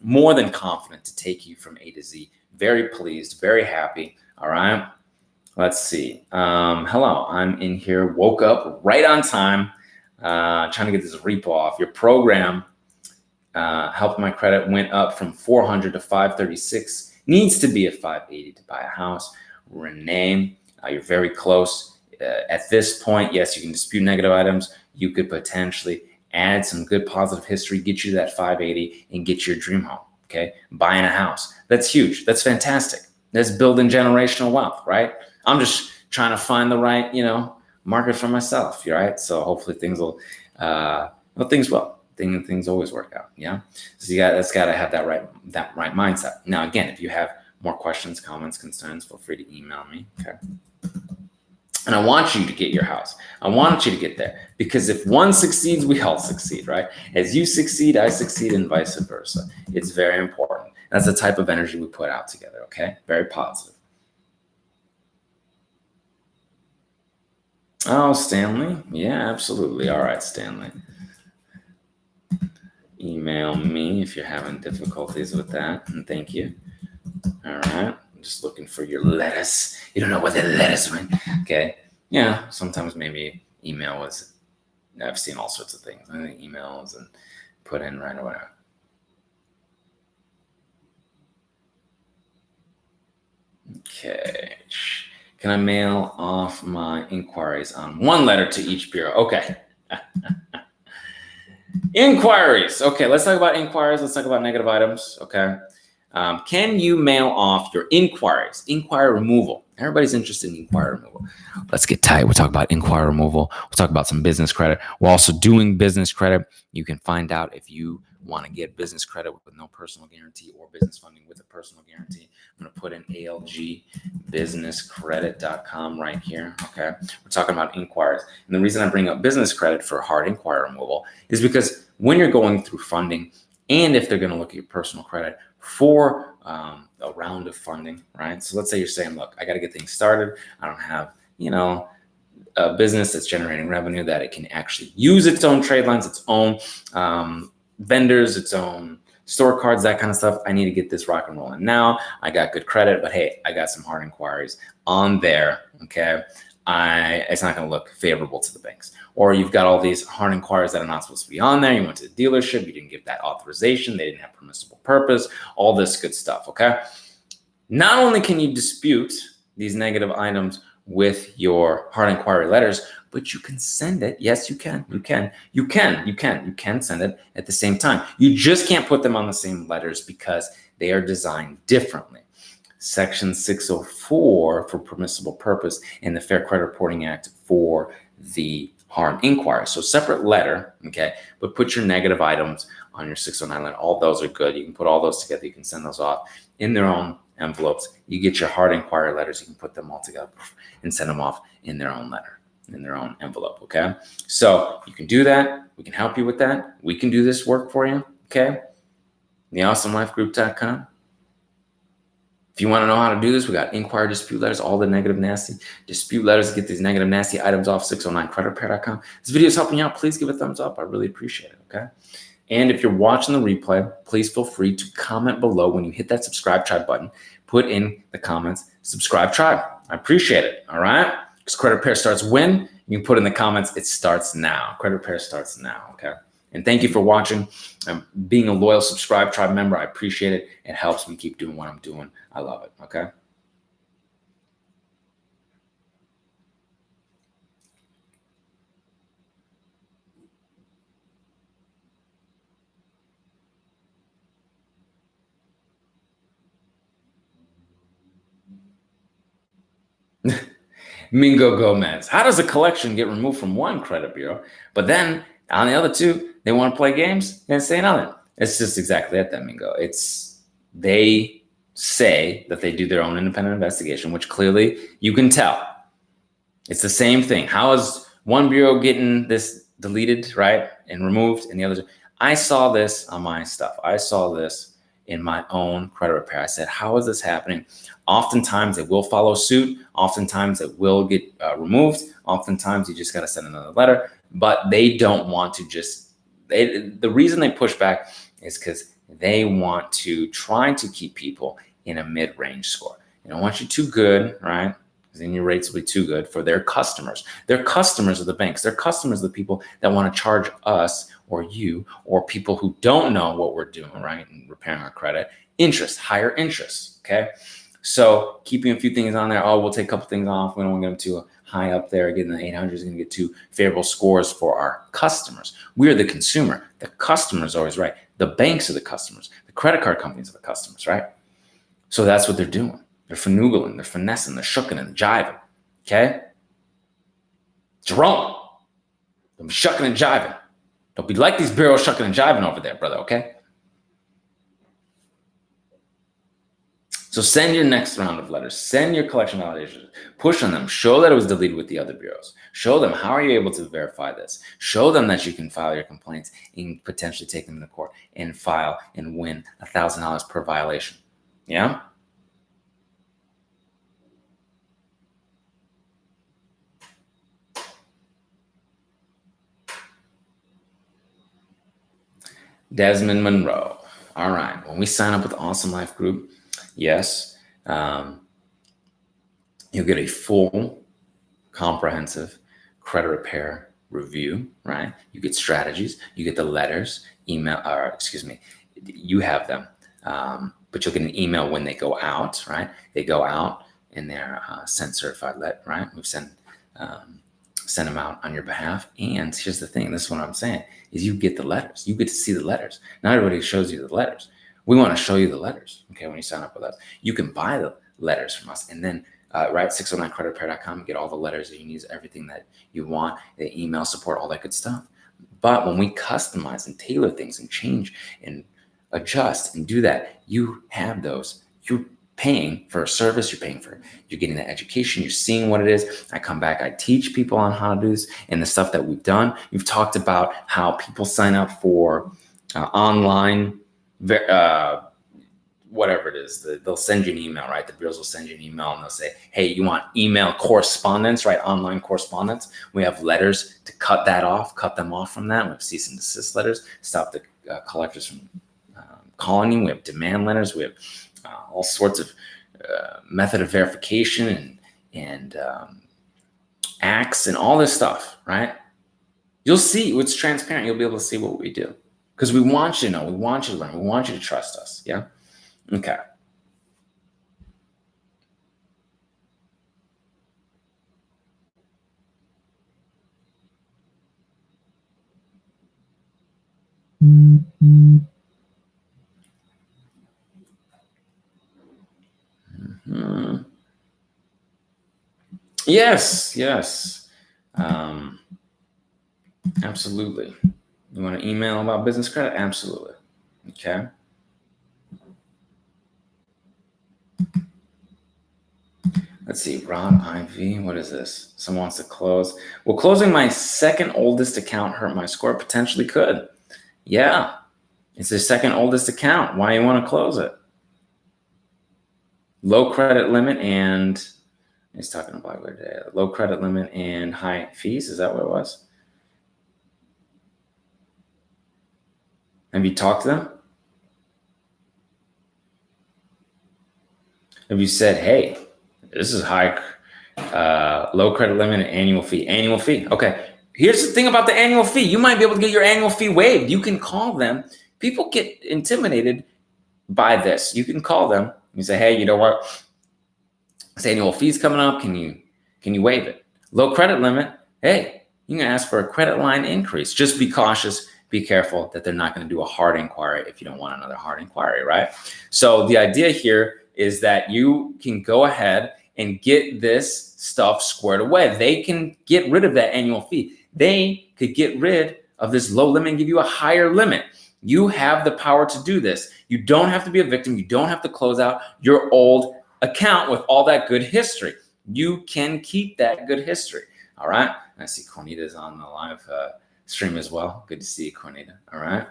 More than confident to take you from A to Z. Very pleased, very happy. All right. Let's see. Hello, I'm in here. Woke up right on time. Trying to get this repo off. Your program, Help My Credit, went up from 400 to 536. Needs to be at 580 to buy a house. Renee, you're very close. At this point, yes, you can dispute negative items. You could potentially add some good positive history, get you to that 580 and get your dream home, okay? Buying a house. That's huge. That's fantastic. That's building generational wealth, right? I'm just trying to find the right, market for myself, right? So hopefully things will, things always work out, yeah? So that's got to have that right mindset. Now, again, if you have more questions, comments, concerns, feel free to email me, okay? And I want you to get your house. I want you to get there, because if one succeeds, we all succeed, right? As you succeed, I succeed, and vice versa. It's very important. That's the type of energy we put out together, okay? Very positive. Oh, Stanley? Yeah, absolutely. All right, Stanley. Email me if you're having difficulties with that, and thank you. All right. I'm just looking for your lettuce. You don't know what the lettuce went. Okay. Yeah. Sometimes maybe email was, I've seen all sorts of things. I think emails and put in right or whatever. Okay. Can I mail off my inquiries on one letter to each bureau? Okay. Inquiries. Okay. Let's talk about inquiries. Let's talk about negative items. Okay. Can you mail off your inquiries? Inquiry removal. Everybody's interested in inquiry removal. Let's get tight. We'll talk about inquiry removal. We'll talk about some business credit. We're also doing business credit. You can find out if you want to get business credit with no personal guarantee or business funding with a personal guarantee. I'm going to put in algbusinesscredit.com right here. Okay. We're talking about inquiries. And the reason I bring up business credit for hard inquiry removal is because when you're going through funding and if they're going to look at your personal credit for a round of funding, right? So let's say you're saying, look, I got to get things started. I don't have, a business that's generating revenue that it can actually use its own trade lines, its own vendors, its own store cards, that kind of stuff. I need to get this rock and rolling now. I got good credit, but hey, I got some hard inquiries on there. Okay. It's not going to look favorable to the banks. Or you've got all these hard inquiries that are not supposed to be on there. You went to the dealership, you didn't give that authorization, they didn't have permissible purpose, all this good stuff. Okay. Not only can you dispute these negative items with your hard inquiry letters, but you can send it. Yes, you can. You can send it at the same time. You just can't put them on the same letters because they are designed differently. Section 604 for permissible purpose and the Fair Credit Reporting Act for the hard inquiry. So separate letter, okay, but put your negative items on your 609 letter. All those are good. You can put all those together. You can send those off in their own envelopes. You get your hard inquiry letters. You can put them all together and send them off in their own letter, in their own envelope, okay? So you can do that. We can help you with that. We can do this work for you, okay? TheAwesomeLifeGroup.com. If you want to know how to do this, we got inquiry dispute letters, all the negative nasty dispute letters to get these negative nasty items off 609creditrepair.com. This video is helping you out. Please give it a thumbs up. I really appreciate it, okay? And if you're watching the replay, please feel free to comment below when you hit that subscribe tribe button. Put in the comments, subscribe tribe. I appreciate it, all right? Because Credit Repair starts when? You can put in the comments, it starts now. Credit Repair starts now, okay? And thank you for watching. Being a loyal subscribe tribe member, I appreciate it. It helps me keep doing what I'm doing. I love it, okay? Mingo Gomez. How does a collection get removed from one credit bureau, but then on the other two, they want to play games and say nothing? It's just exactly that, Mingo. They say that they do their own independent investigation, which clearly you can tell. It's the same thing. How is one bureau getting this deleted, right, and removed, and the others? I saw this on my stuff. I saw this in my own credit repair. I said, how is this happening? Oftentimes it will follow suit. Oftentimes it will get removed. Oftentimes you just got to send another letter, but they don't want to the reason they push back is because they want to try to keep people in a mid-range score. They don't want you too good, right? Because then your rates will be too good for their customers. Their customers are the banks. Their customers are the people that want to charge us or you or people who don't know what we're doing, right, and repairing our credit, interest, higher interest, okay? So keeping a few things on there, we'll take a couple things off. We don't want to get them too high up there. Getting the 800 is going to get too favorable scores for our customers. We're the consumer. The customer is always right. The banks are the customers. The credit card companies are the customers, right? So that's what they're doing. They're finagling, they're finessing, they're shucking and jiving, okay? Jerome, don't be shucking and jiving. Don't be like these bureaus shucking and jiving over there, brother, okay? So send your next round of letters. Send your collection validations. Push on them. Show that it was deleted with the other bureaus. Show them how are you able to verify this. Show them that you can file your complaints and potentially take them to court and file and win $1,000 per violation. Yeah? Desmond Monroe. All right. When we sign up with the Awesome Life Group, yes, you'll get a full, comprehensive credit repair review, right? You get strategies, you get the letters, you have them, but you'll get an email when they go out, right? They go out and they're sent certified, right? We've sent them out on your behalf. And here's the thing, this is what I'm saying, is you get the letters. You get to see the letters. Not everybody shows you the letters. We want to show you the letters, okay, when you sign up with us. You can buy the letters from us and then, 609creditrepair.com, get all the letters that you need, everything that you want, the email support, all that good stuff. But when we customize and tailor things and change and adjust and do that, you have those. You're paying for a service, you're getting the education, you're seeing what it is. I come back, I teach people on how to do this and the stuff that we've done. You've talked about how people sign up for online whatever it is, they'll send you an email, right? The bureaus will send you an email and they'll say, hey, you want email correspondence, right? Online correspondence. We have letters to cut them off from that. We have cease and desist letters, stop the collectors from calling you. We have demand letters. We have all sorts of method of verification and acts and all this stuff, right? You'll see, it's transparent. You'll be able to see what we do because we want you to know, we want you to learn, we want you to trust us. Yeah. Okay. Mm-hmm. Yes. Absolutely. You want to email about business credit? Absolutely. Okay. Let's see, Rob IV, what is this? Someone wants to close. Well, closing my second oldest account hurt my score? Potentially could. Yeah, it's the second oldest account. Why you want to close it? Low credit limit and, he's talking about low credit limit and high fees. Is that what it was? Have you talked to them? Have you said, hey, this is high, low credit limit and annual fee. Annual fee. Okay. Here's the thing about the annual fee. You might be able to get your annual fee waived. You can call them. People get intimidated by this. You can call them. You say, hey, you know what? This annual fee's coming up. Can you waive it? Low credit limit. Hey, you can ask for a credit line increase. Just be cautious. Be careful that they're not going to do a hard inquiry if you don't want another hard inquiry, right? So the idea here is that you can go ahead and get this stuff squared away. They can get rid of that annual fee. They could get rid of this low limit and give you a higher limit. You have the power to do this. You don't have to be a victim. You don't have to close out your old account with all that good history. You can keep that good history. All right. I see Cornita's on the live stream as well. Good to see you, Cornita. All right.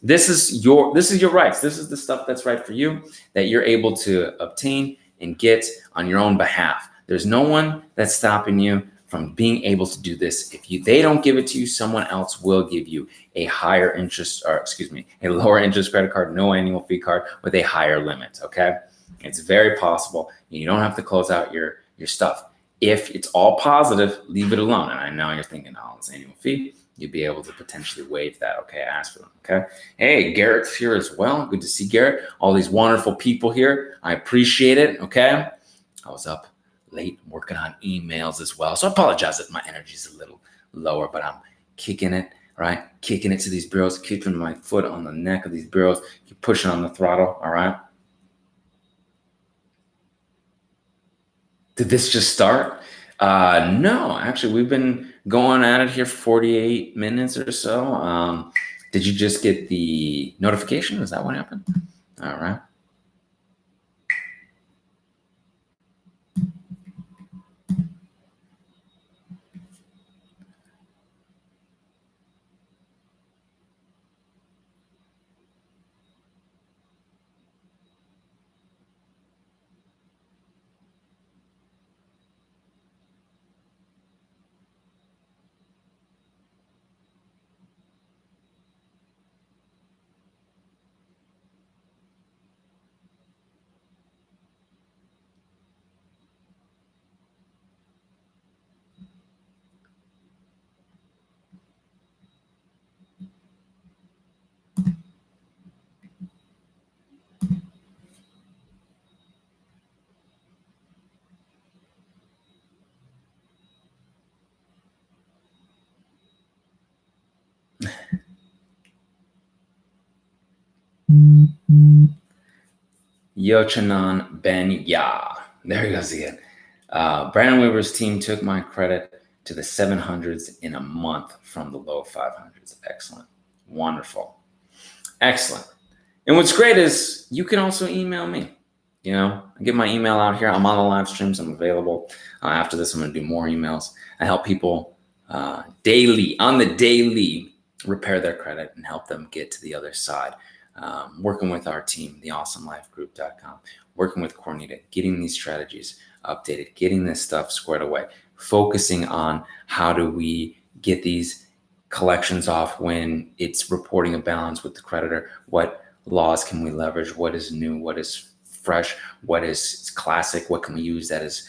This is your rights. This is the stuff that's right for you that you're able to obtain and get on your own behalf. There's no one that's stopping you from being able to do this. If they don't give it to you, someone else will give you a higher interest, or excuse me, a lower interest credit card, no annual fee card with a higher limit. Okay. It's very possible. You don't have to close out your stuff. If it's all positive, leave it alone. And I know you're thinking, oh, it's annual fee. You'd be able to potentially waive that. Okay, ask for them. Okay. Hey, Garrett's here as well. Good to see Garrett. All these wonderful people here. I appreciate it. Okay. I was up late working on emails as well. So I apologize if my energy is a little lower, but I'm kicking it, right? Kicking it to these bureaus, keeping my foot on the neck of these bureaus, keep pushing on the throttle. All right. Did this just start? No, actually, we've been going at it here 48 minutes or so. Did you just get the notification? Is that what happened? All right. Yochanan Ben Ya. There he goes again. Brandon Weaver's team took my credit to the 700s in a month from the low 500s. Excellent. Wonderful. Excellent. And what's great is you can also email me. You know, I get my email out here. I'm on the live streams. I'm available. After this, I'm going to do more emails. I help people daily, on the daily, repair their credit and help them get to the other side. working with our team, theawesomelifegroup.com, working with Cornita, getting these strategies updated, getting this stuff squared away, focusing on how do we get these collections off when it's reporting a balance with the creditor. What laws can we leverage? What is new? What is fresh? What is classic? What can we use that has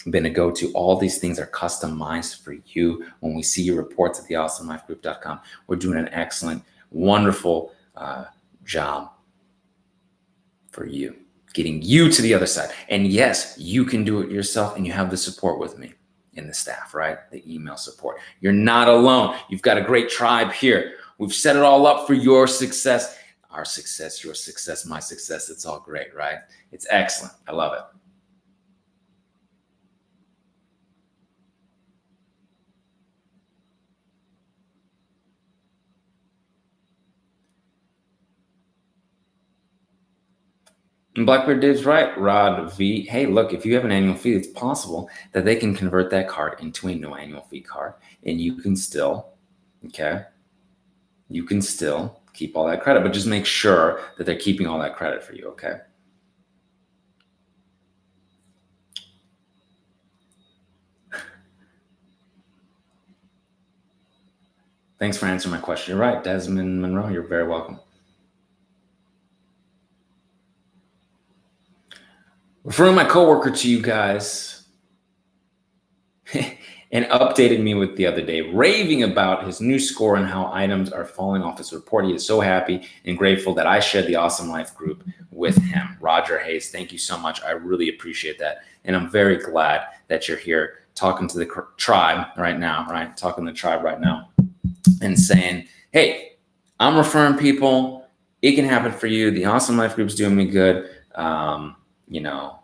been a go-to? All these things are customized for you. When we see your reports at theawesomelifegroup.com, we're doing an excellent, wonderful job for you, getting you to the other side. And yes, you can do it yourself, and you have the support with me in the staff, right? The email support. You're not alone. You've got a great tribe here. We've set it all up for your success, our success, your success, my success. It's all great, right? It's excellent. I love it. And Blackbeard Dave's right. Rod V. Hey, look, if you have an annual fee, it's possible that they can convert that card into a no annual fee card, and you can still, okay, you can still keep all that credit, but just make sure that they're keeping all that credit for you, okay? Thanks for answering my question. You're right, Desmond Monroe. You're very welcome. Referring my coworker to you guys and updated me with the other day, raving about his new score and how items are falling off his report. He is so happy and grateful that I shared the Awesome Life group with him. Roger Hayes, thank you so much. I really appreciate that. And I'm very glad that you're here talking to the tribe right now, right? Talking to the tribe right now and saying, hey, I'm referring people. It can happen for you. The Awesome Life group's doing me good. You know,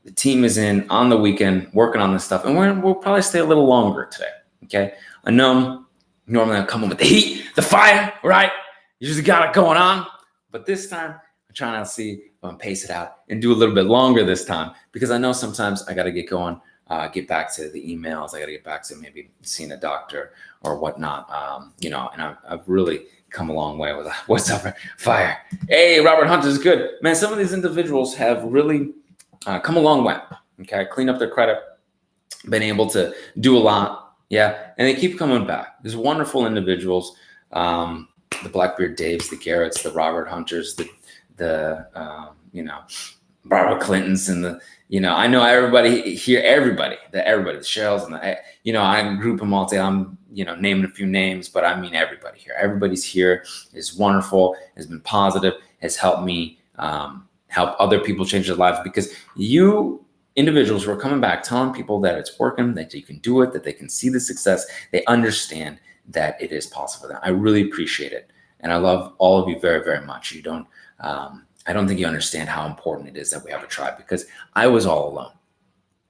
the team is in on the weekend working on this stuff, and we'll probably stay a little longer today. Okay. I know normally I come in with the heat, the fire, right? You just got it going on. But this time I'm trying to see if I can pace it out and do a little bit longer this time, because I know sometimes I got to get going, get back to the emails. I got to get back to maybe seeing a doctor or whatnot. You know, and I've really come a long way with what's up, fire. Hey, Robert Hunter's good. Man, some of these individuals have really come a long way. Okay, clean up their credit, been able to do a lot. Yeah, and they keep coming back. There's wonderful individuals, the Blackbeard Daves, the Garretts, the Robert Hunters, the you know, Barbara Clintons, and the, you know, I know everybody here, the Cheryls, and the, you know, I group them all together. I'm, you know, naming a few names, but I mean everybody here. Everybody's here is wonderful, has been positive, has helped me help other people change their lives, because you individuals who are coming back telling people that it's working, that you can do it, that they can see the success, they understand that it is possible. I really appreciate it. And I love all of you very, very much. You don't, I don't think you understand how important it is that we have a tribe, because I was all alone.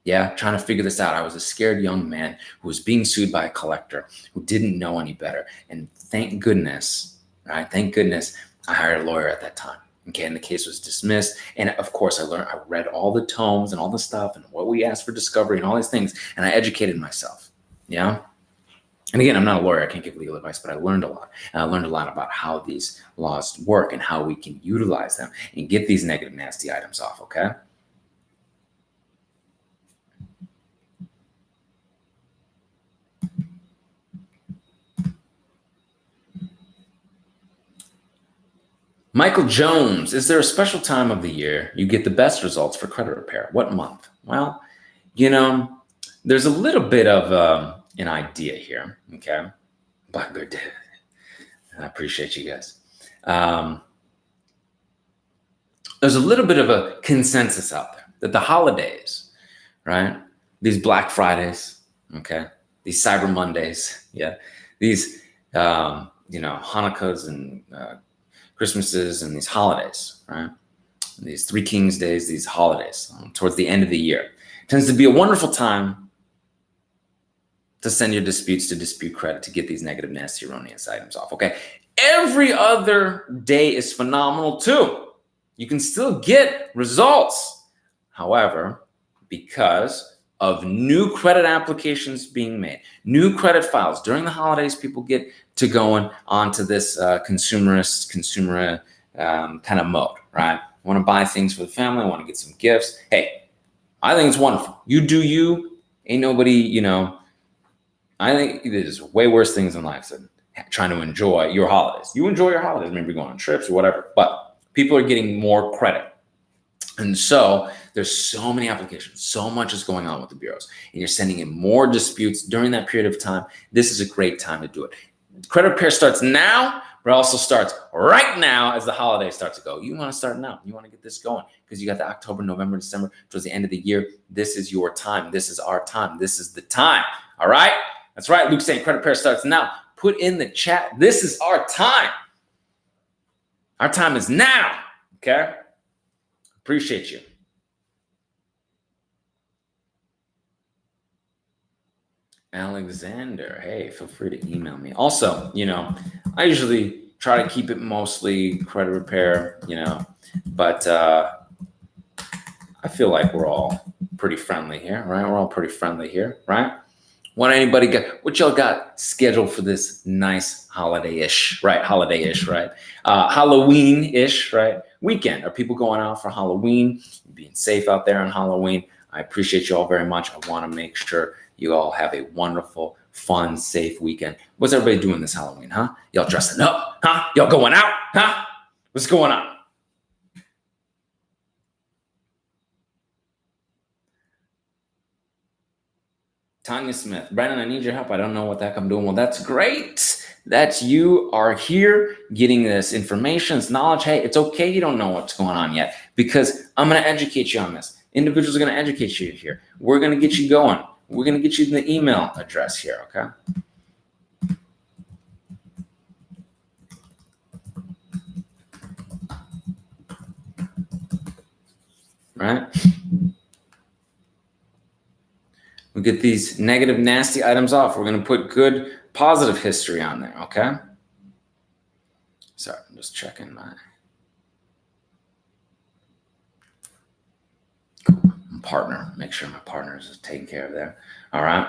Yeah, trying to figure this out. I was a scared young man who was being sued by a collector who didn't know any better. And thank goodness, right? Thank goodness I hired a lawyer at that time. Okay, and the case was dismissed. And of course, I read all the tomes and all the stuff and what we asked for discovery and all these things. And I educated myself. Yeah. And again, I'm not a lawyer. I can't give legal advice, but I learned a lot. And I learned a lot about how these laws work and how we can utilize them and get these negative, nasty items off. Okay. Michael Jones, is there a special time of the year you get the best results for credit repair? What month? Well, you know, there's a little bit of an idea here. Okay. Blackbeard Dave. I appreciate you guys. There's a little bit of a consensus out there that the holidays, right? These Black Fridays, okay? These Cyber Mondays, yeah? These, you know, Hanukkahs and Christmases and these holidays, right? These Three Kings days, these holidays towards the end of the year. It tends to be a wonderful time to send your disputes to dispute credit to get these negative, nasty, erroneous items off, okay? Every other day is phenomenal too. You can still get results. However, because of new credit applications being made, new credit files. During the holidays, people get to going onto this consumer kind of mode, right? I want to buy things for the family. I want to get some gifts. Hey, I think it's wonderful. You do you. Ain't nobody, I think there's way worse things in life than trying to enjoy your holidays. You enjoy your holidays, maybe going on trips or whatever, but people are getting more credit. And so there's so many applications, so much is going on with the bureaus, and you're sending in more disputes during that period of time. This is a great time to do it. Credit repair starts now, but also starts right now as the holidays start to go. You want to start now. You want to get this going because you got the October, November, December, towards the end of the year. This is your time. This is our time. This is the time. All right? That's right. Luke's saying credit repair starts now. Put in the chat. This is our time. Our time is now. Okay? Appreciate you. Alexander, hey, feel free to email me. Also, I usually try to keep it mostly credit repair, but I feel like we're all pretty friendly here, right? We're all pretty friendly here, right? What y'all got scheduled for this nice holiday-ish, right? Holiday-ish, right? Halloween-ish, right? Weekend. Are people going out for Halloween? Being safe out there on Halloween. I appreciate you all very much. I want to make sure you all have a wonderful, fun, safe weekend. What's everybody doing this Halloween, huh? Y'all dressing up, huh? Y'all going out, huh? What's going on? Tanya Smith, Brandon, I need your help. I don't know what the heck I'm doing. Well, that's great. That's you are here getting this information, this knowledge. Hey, it's okay you don't know what's going on yet because I'm going to educate you on this. Individuals are going to educate you here. We're going to get you going. We're going to get you the email address here, okay? Right? We get these negative, nasty items off. We're going to put good, positive history on there, okay? Sorry, I'm just checking my partner. Make sure my partner is taken care of there. All right.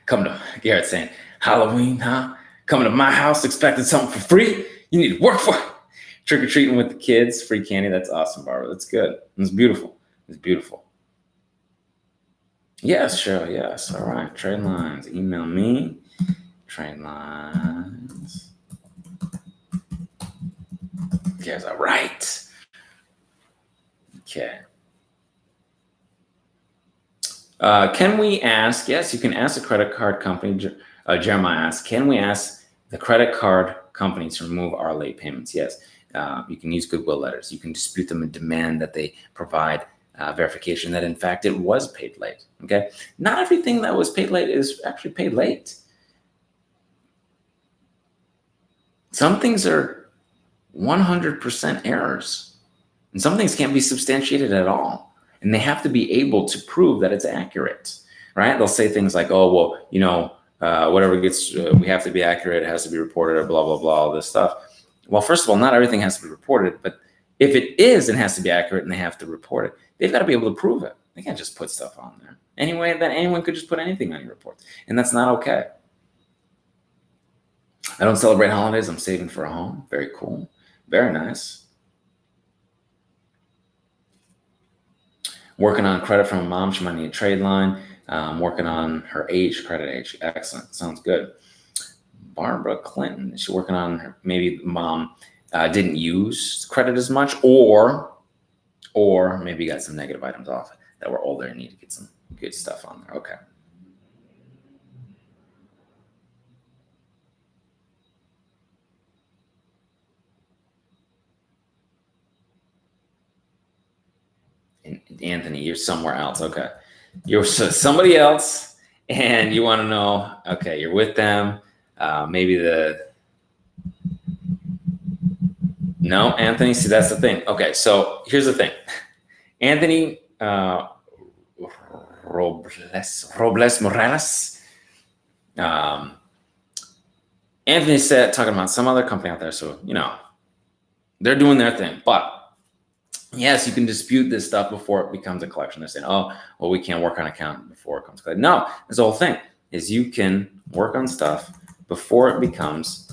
Come to Garrett saying, Halloween, huh? Coming to my house expecting something for free? You need to work for it. Trick-or-treating with the kids, free candy. That's awesome, Barbara. That's good. It's beautiful. It's beautiful. Yes, Cheryl, yes. All right. Trade lines. Email me. Trade lines. Yes, all right. Okay. Can we ask, yes, you can ask a credit card company. Jeremiah asks, can we ask the credit card company to remove our late payments? Yes. You can use goodwill letters. You can dispute them and demand that they provide verification that, in fact, it was paid late. Okay. Not everything that was paid late is actually paid late. Some things are 100% errors, and some things can't be substantiated at all. And they have to be able to prove that it's accurate, right? They'll say things like, oh, well, whatever gets, we have to be accurate, it has to be reported, or blah, blah, blah, all this stuff. Well, first of all, not everything has to be reported, but if it is, it has to be accurate and they have to report it. They've got to be able to prove it. They can't just put stuff on there. Anyway, then anyone could just put anything on your reports, and that's not okay. I don't celebrate holidays. I'm saving for a home. Very cool. Very nice. Working on credit from a mom. She might need a trade line. Working on her credit age. Excellent. Sounds good. Barbara Clinton. She's working on her, maybe mom didn't use credit as much, or maybe got some negative items off that were older and need to get some good stuff on there. Okay. Anthony, you're somewhere else. Okay. You're somebody else and you want to know, okay, you're with them. Maybe no, Anthony, see, that's the thing. Okay. So here's the thing. Anthony, Robles Morales, Anthony said, talking about some other company out there. So, they're doing their thing. But yes, you can dispute this stuff before it becomes a collection. They're saying, oh, well, we can't work on account before it comes to collection. No, this whole thing is you can work on stuff before it becomes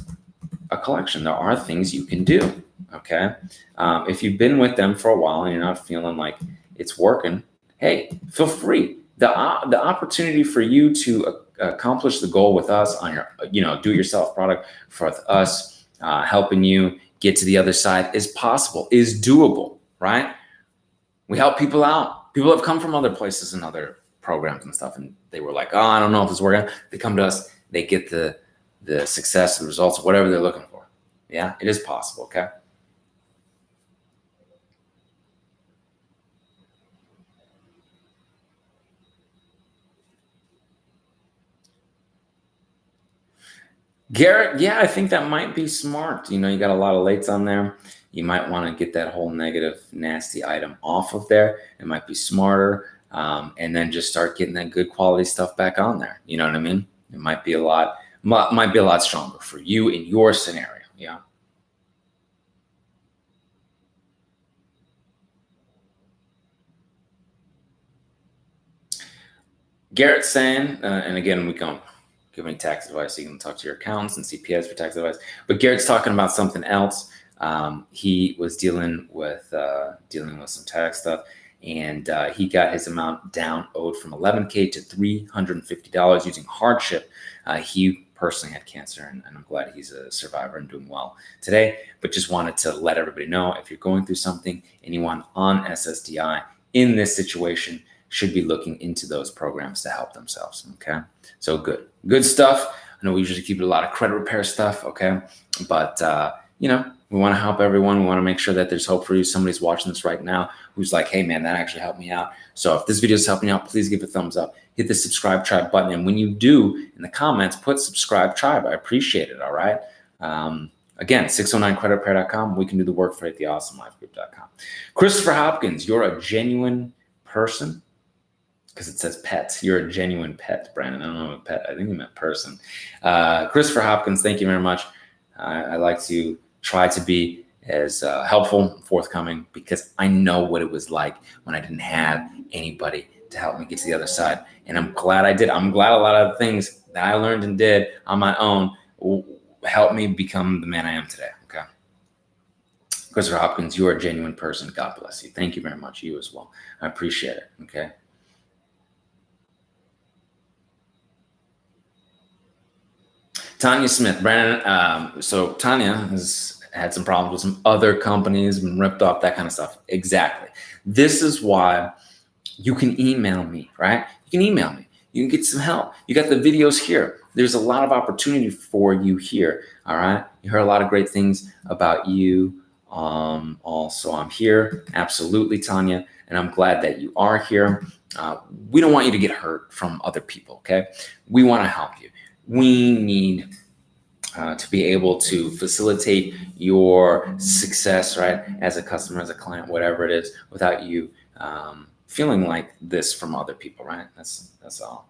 a collection. There are things you can do. Okay. If you've been with them for a while and you're not feeling like it's working, hey, feel free. The opportunity for you to accomplish the goal with us on your, do-it-yourself product for us, helping you get to the other side is possible, is doable, right? We help people out. People have come from other places and other programs and stuff, and they were like, oh, I don't know if this is working. They come to us, they get the success, the results, whatever they're looking for. Yeah, it is possible, okay? Garrett, yeah, I think that might be smart. You got a lot of lates on there. You might want to get that whole negative, nasty item off of there. It might be smarter. And then just start getting that good quality stuff back on there. You know what I mean? It might be a lot stronger for you in your scenario. Yeah. Garrett's saying, and again, we can't give any tax advice. You can talk to your accountants and CPAs for tax advice. But Garrett's talking about something else. He was dealing with some tax stuff, and he got his amount down owed from $11K to $350 using hardship. He personally had cancer, and I'm glad he's a survivor and doing well today. But just wanted to let everybody know, if you're going through something, anyone on SSDI in this situation should be looking into those programs to help themselves. Okay, so good stuff. I know we usually keep a lot of credit repair stuff. Okay, but we want to help everyone. We want to make sure that there's hope for you. Somebody's watching this right now who's like, hey man, that actually helped me out. So if this video is helping you out, please give it a thumbs up. Hit the subscribe tribe button, and when you do, in the comments, put subscribe tribe. I appreciate it. All right. Again, 609creditrepair.com. We can do the work for you at theawesomelifegroup.com. Christopher Hopkins, you're a genuine person. Because it says pet. You're a genuine pet, Brandon. I don't know what pet. I think you meant person. Christopher Hopkins, thank you very much. I like to try to be as helpful, forthcoming, because I know what it was like when I didn't have anybody to help me get to the other side. And I'm glad I did. I'm glad a lot of the things that I learned and did on my own helped me become the man I am today. Okay. Christopher Hopkins, you're a genuine person. God bless you. Thank you very much. You as well. I appreciate it. Okay. Tanya Smith, Brandon. So Tanya has had some problems with some other companies, been ripped off, that kind of stuff. Exactly. This is why you can email me, right? You can email me. You can get some help. You got the videos here. There's a lot of opportunity for you here. All right. You heard a lot of great things about you. Also, I'm here. Absolutely, Tanya. And I'm glad that you are here. We don't want you to get hurt from other people. Okay. We want to help you. We need to be able to facilitate your success, right? As a customer, as a client, whatever it is, without you feeling like this from other people, right? That's all.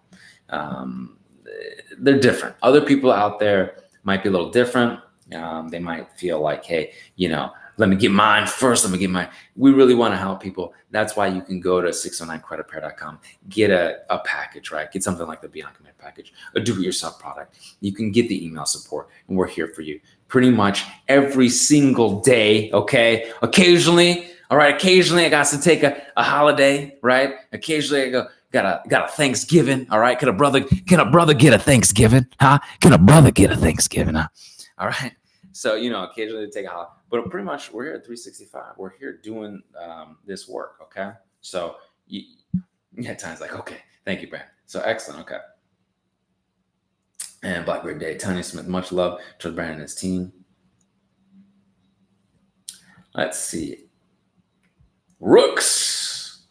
They're different. Other people out there might be a little different. They might feel like, hey, let me get mine first. Let me get mine. We really want to help people. That's why you can go to 609creditrepair.com, get a package, right? Get something like the Beyond Commit package, a do-it-yourself product. You can get the email support, and we're here for you pretty much every single day, okay? Occasionally, all right, occasionally I got to take a holiday, right? Occasionally I got a Thanksgiving, all right? Can a brother get a Thanksgiving, huh? Can a brother get a Thanksgiving, huh? All right. So, occasionally they take a holiday, but pretty much we're here at 365. We're here doing this work, okay? So, Time's like, okay, thank you, Brandon. So, excellent, okay. And Blackberry Day, Tanya Smith, much love to Brandon and his team. Let's see. Rooks.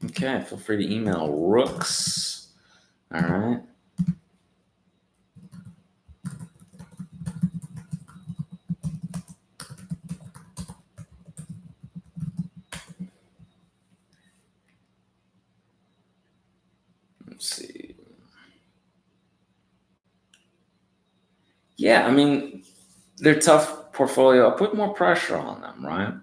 Okay, feel free to email Rooks. All right. Let's see. yeah, I mean, they're tough portfolio. Put more pressure on them, right?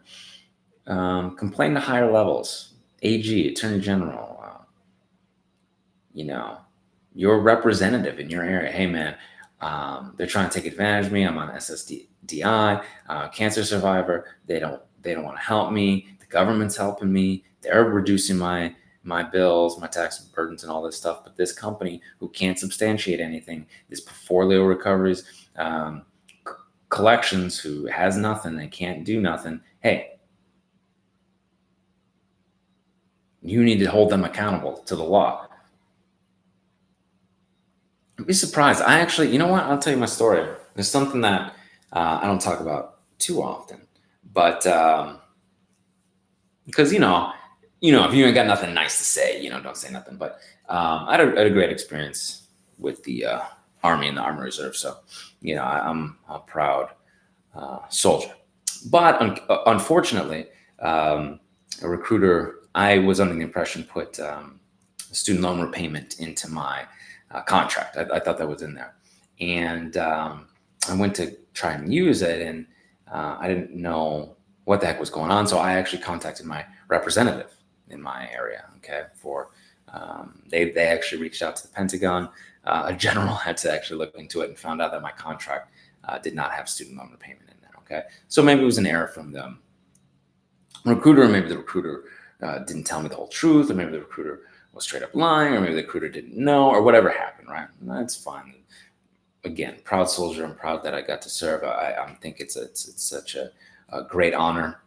Complain to higher levels, AG, Attorney General, you know, your representative in your area. Hey, man, they're trying to take advantage of me. I'm on SSDI, cancer survivor. They don't want to help me. The government's helping me. They're reducing my bills, my tax burdens, and all this stuff. But this company who can't substantiate anything, this portfolio recoveries, collections, who has nothing, they can't do nothing. Hey, you need to hold them accountable to the law. I'd be surprised. I actually, you know what? I'll tell you my story. There's something that I don't talk about too often, but because if you ain't got nothing nice to say, don't say nothing. But I had a great experience with the Army and the Army Reserve, so I'm a proud soldier. But unfortunately, a recruiter, I was under the impression, put student loan repayment into my contract. I thought that was in there, and I went to try and use it, and I didn't know what the heck was going on. So I actually contacted my representative in my area. Okay, they actually reached out to the Pentagon. A general had to actually look into it and found out that my contract did not have student loan repayment in there. Okay, so maybe it was an error from the recruiter, or maybe the recruiter didn't tell me the whole truth, or maybe the recruiter was straight up lying, or maybe the recruiter didn't know, or whatever happened, right? And that's fine. Again, proud soldier. I'm proud that I got to serve. I think it's such a great honor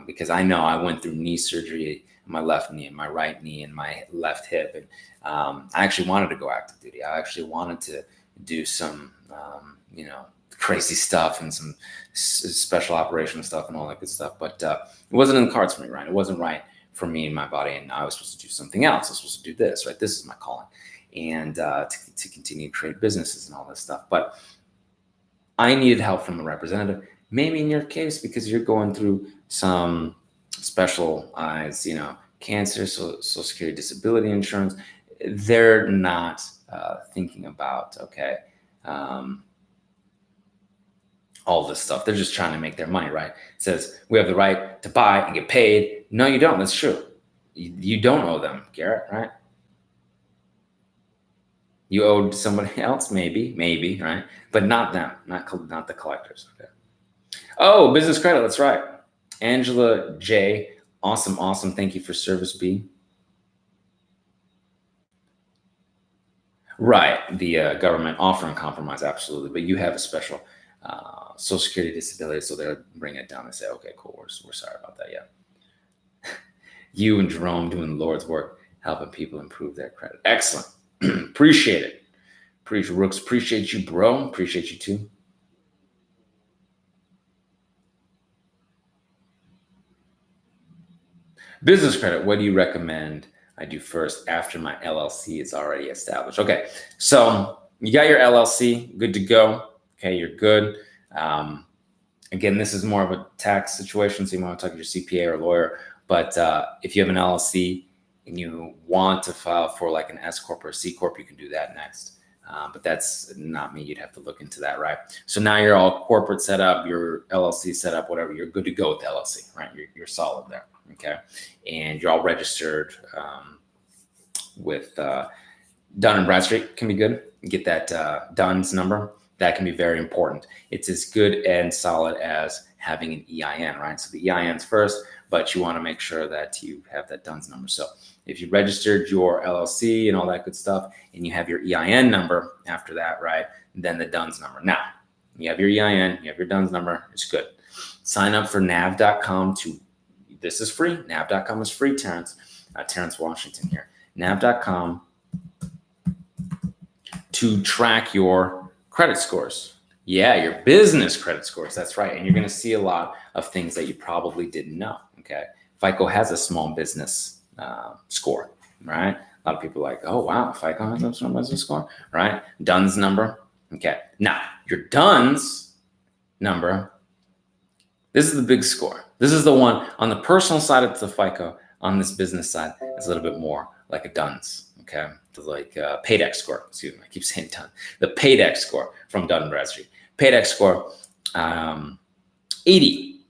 because I know I went through knee surgery in my left knee and my right knee and my left hip. And I actually wanted to go active duty. I actually wanted to do some, crazy stuff and some special operation stuff and all that good stuff. But it wasn't in the cards for me, right? It wasn't right for me and my body. And I was supposed to do something else. I was supposed to do this, right? This is my calling. And to continue to create businesses and all this stuff. But I needed help from a representative. Maybe in your case, because you're going through some specialized, cancer, social security, disability insurance, they're not thinking about, all this stuff. They're just trying to make their money, right? It says we have the right to buy and get paid. No, you don't. That's true. You don't owe them, Garrett, right? You owed somebody else, maybe, right? But not them, not the collectors. Okay. Oh, business credit. That's right. Angela J. Awesome. Thank you for service, B. Right. The government offering compromise, absolutely. But you have a special social security disability, so they'll bring it down and say, okay, cool, we're sorry about that. Yeah. You and Jerome doing the Lord's work, helping people improve their credit. Excellent. Appreciate it. Rooks, appreciate you, bro. Appreciate you too. Business credit, what do you recommend I do first after my LLC is already established? Okay, so you got your LLC, good to go. Okay, you're good. Again, this is more of a tax situation, so you want to talk to your CPA or lawyer. But if you have an LLC and you want to file for like an S Corp or a C Corp, you can do that next. But that's not me. You'd have to look into that, right? So now you're all corporate set up, your LLC set up, whatever. You're good to go with the LLC, right? You're solid there, okay? And you're all registered with Dun & Bradstreet. Can be good. Get that Dun's number. That can be very important. It's as good and solid as having an EIN, right? So the EIN's first, but you want to make sure that you have that DUNS number. So if you registered your LLC and all that good stuff, and you have your EIN number after that, right, then the DUNS number. Now, you have your EIN, you have your DUNS number, it's good. Sign up for nav.com this is free. Nav.com is free, Terrence Washington here. Nav.com to track your credit scores. Yeah, your business credit scores. That's right. And you're going to see a lot of things that you probably didn't know. Okay. FICO has a small business score, right? A lot of people are like, oh, wow, FICO has a small business score, right? DUNS number. Okay. Now, your DUNS number, this is the big score. This is the one on the personal side, it's the FICO. On this business side, it's a little bit more like a DUNS. Okay, like PAYDEX score. Excuse me, I keep saying DUNS. The PAYDEX score from Dun & Bradstreet. Paydex score, 80.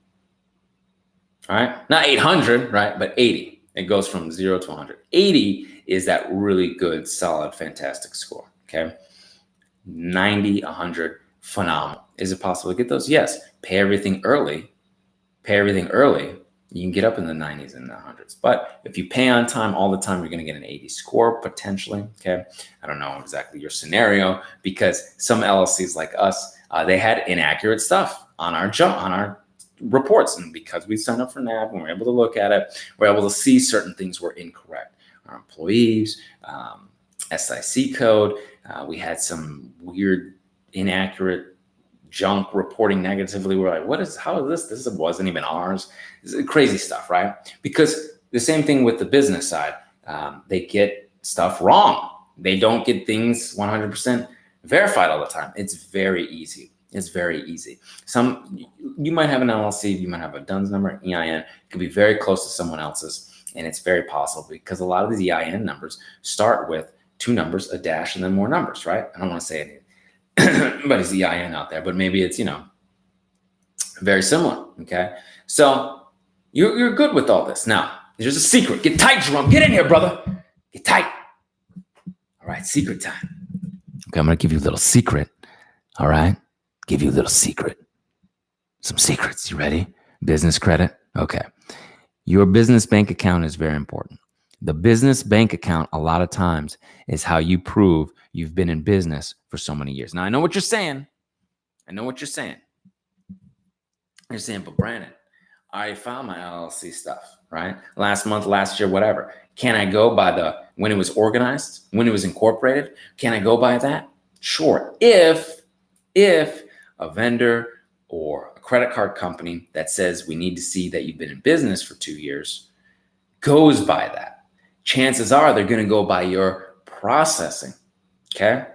All right, not 800, right? But 80. It goes from 0 to 100. 80 is that really good, solid, fantastic score. Okay, 90, 100, phenomenal. Is it possible to get those? Yes. Pay everything early. You can get up in the 90s and the 100s. But if you pay on time all the time, you're going to get an 80 score potentially. Okay, I don't know exactly your scenario, because some LLCs like us, they had inaccurate stuff on our reports, and because we signed up for NAV and we're able to look at it, we're able to see certain things were incorrect. Our employees, SIC code, we had some weird, inaccurate junk reporting negatively. We're like, how is this? This wasn't even ours. This is crazy stuff, right? Because the same thing with the business side, they get stuff wrong. They don't get things 100% verified all the time. It's very easy. You might have an LLC, you might have a DUNS number, an EIN. It could be very close to someone else's, and it's very possible because a lot of these EIN numbers start with 2 numbers, a dash, and then more numbers, right? I don't want to say anybody's EIN out there, but maybe it's, very similar. Okay, so you're good with all this. Now, there's a secret. Get tight, Jerome. Get in here, brother. Get tight. All right, secret time. Okay, I'm gonna give you a little secret. All right, give you a little secret. Some secrets. You ready? Business credit. Okay, your business bank account is very important. The business bank account, a lot of times, is how you prove you've been in business for so many years. Now, I know what you're saying. You're saying, but Brandon, I already filed my LLC stuff, right? Last month, last year, whatever. Can I go by when it was organized, when it was incorporated? Can I go by that? Sure. If a vendor or a credit card company that says we need to see that you've been in business for 2 years goes by that, chances are they're going to go by your processing. Okay.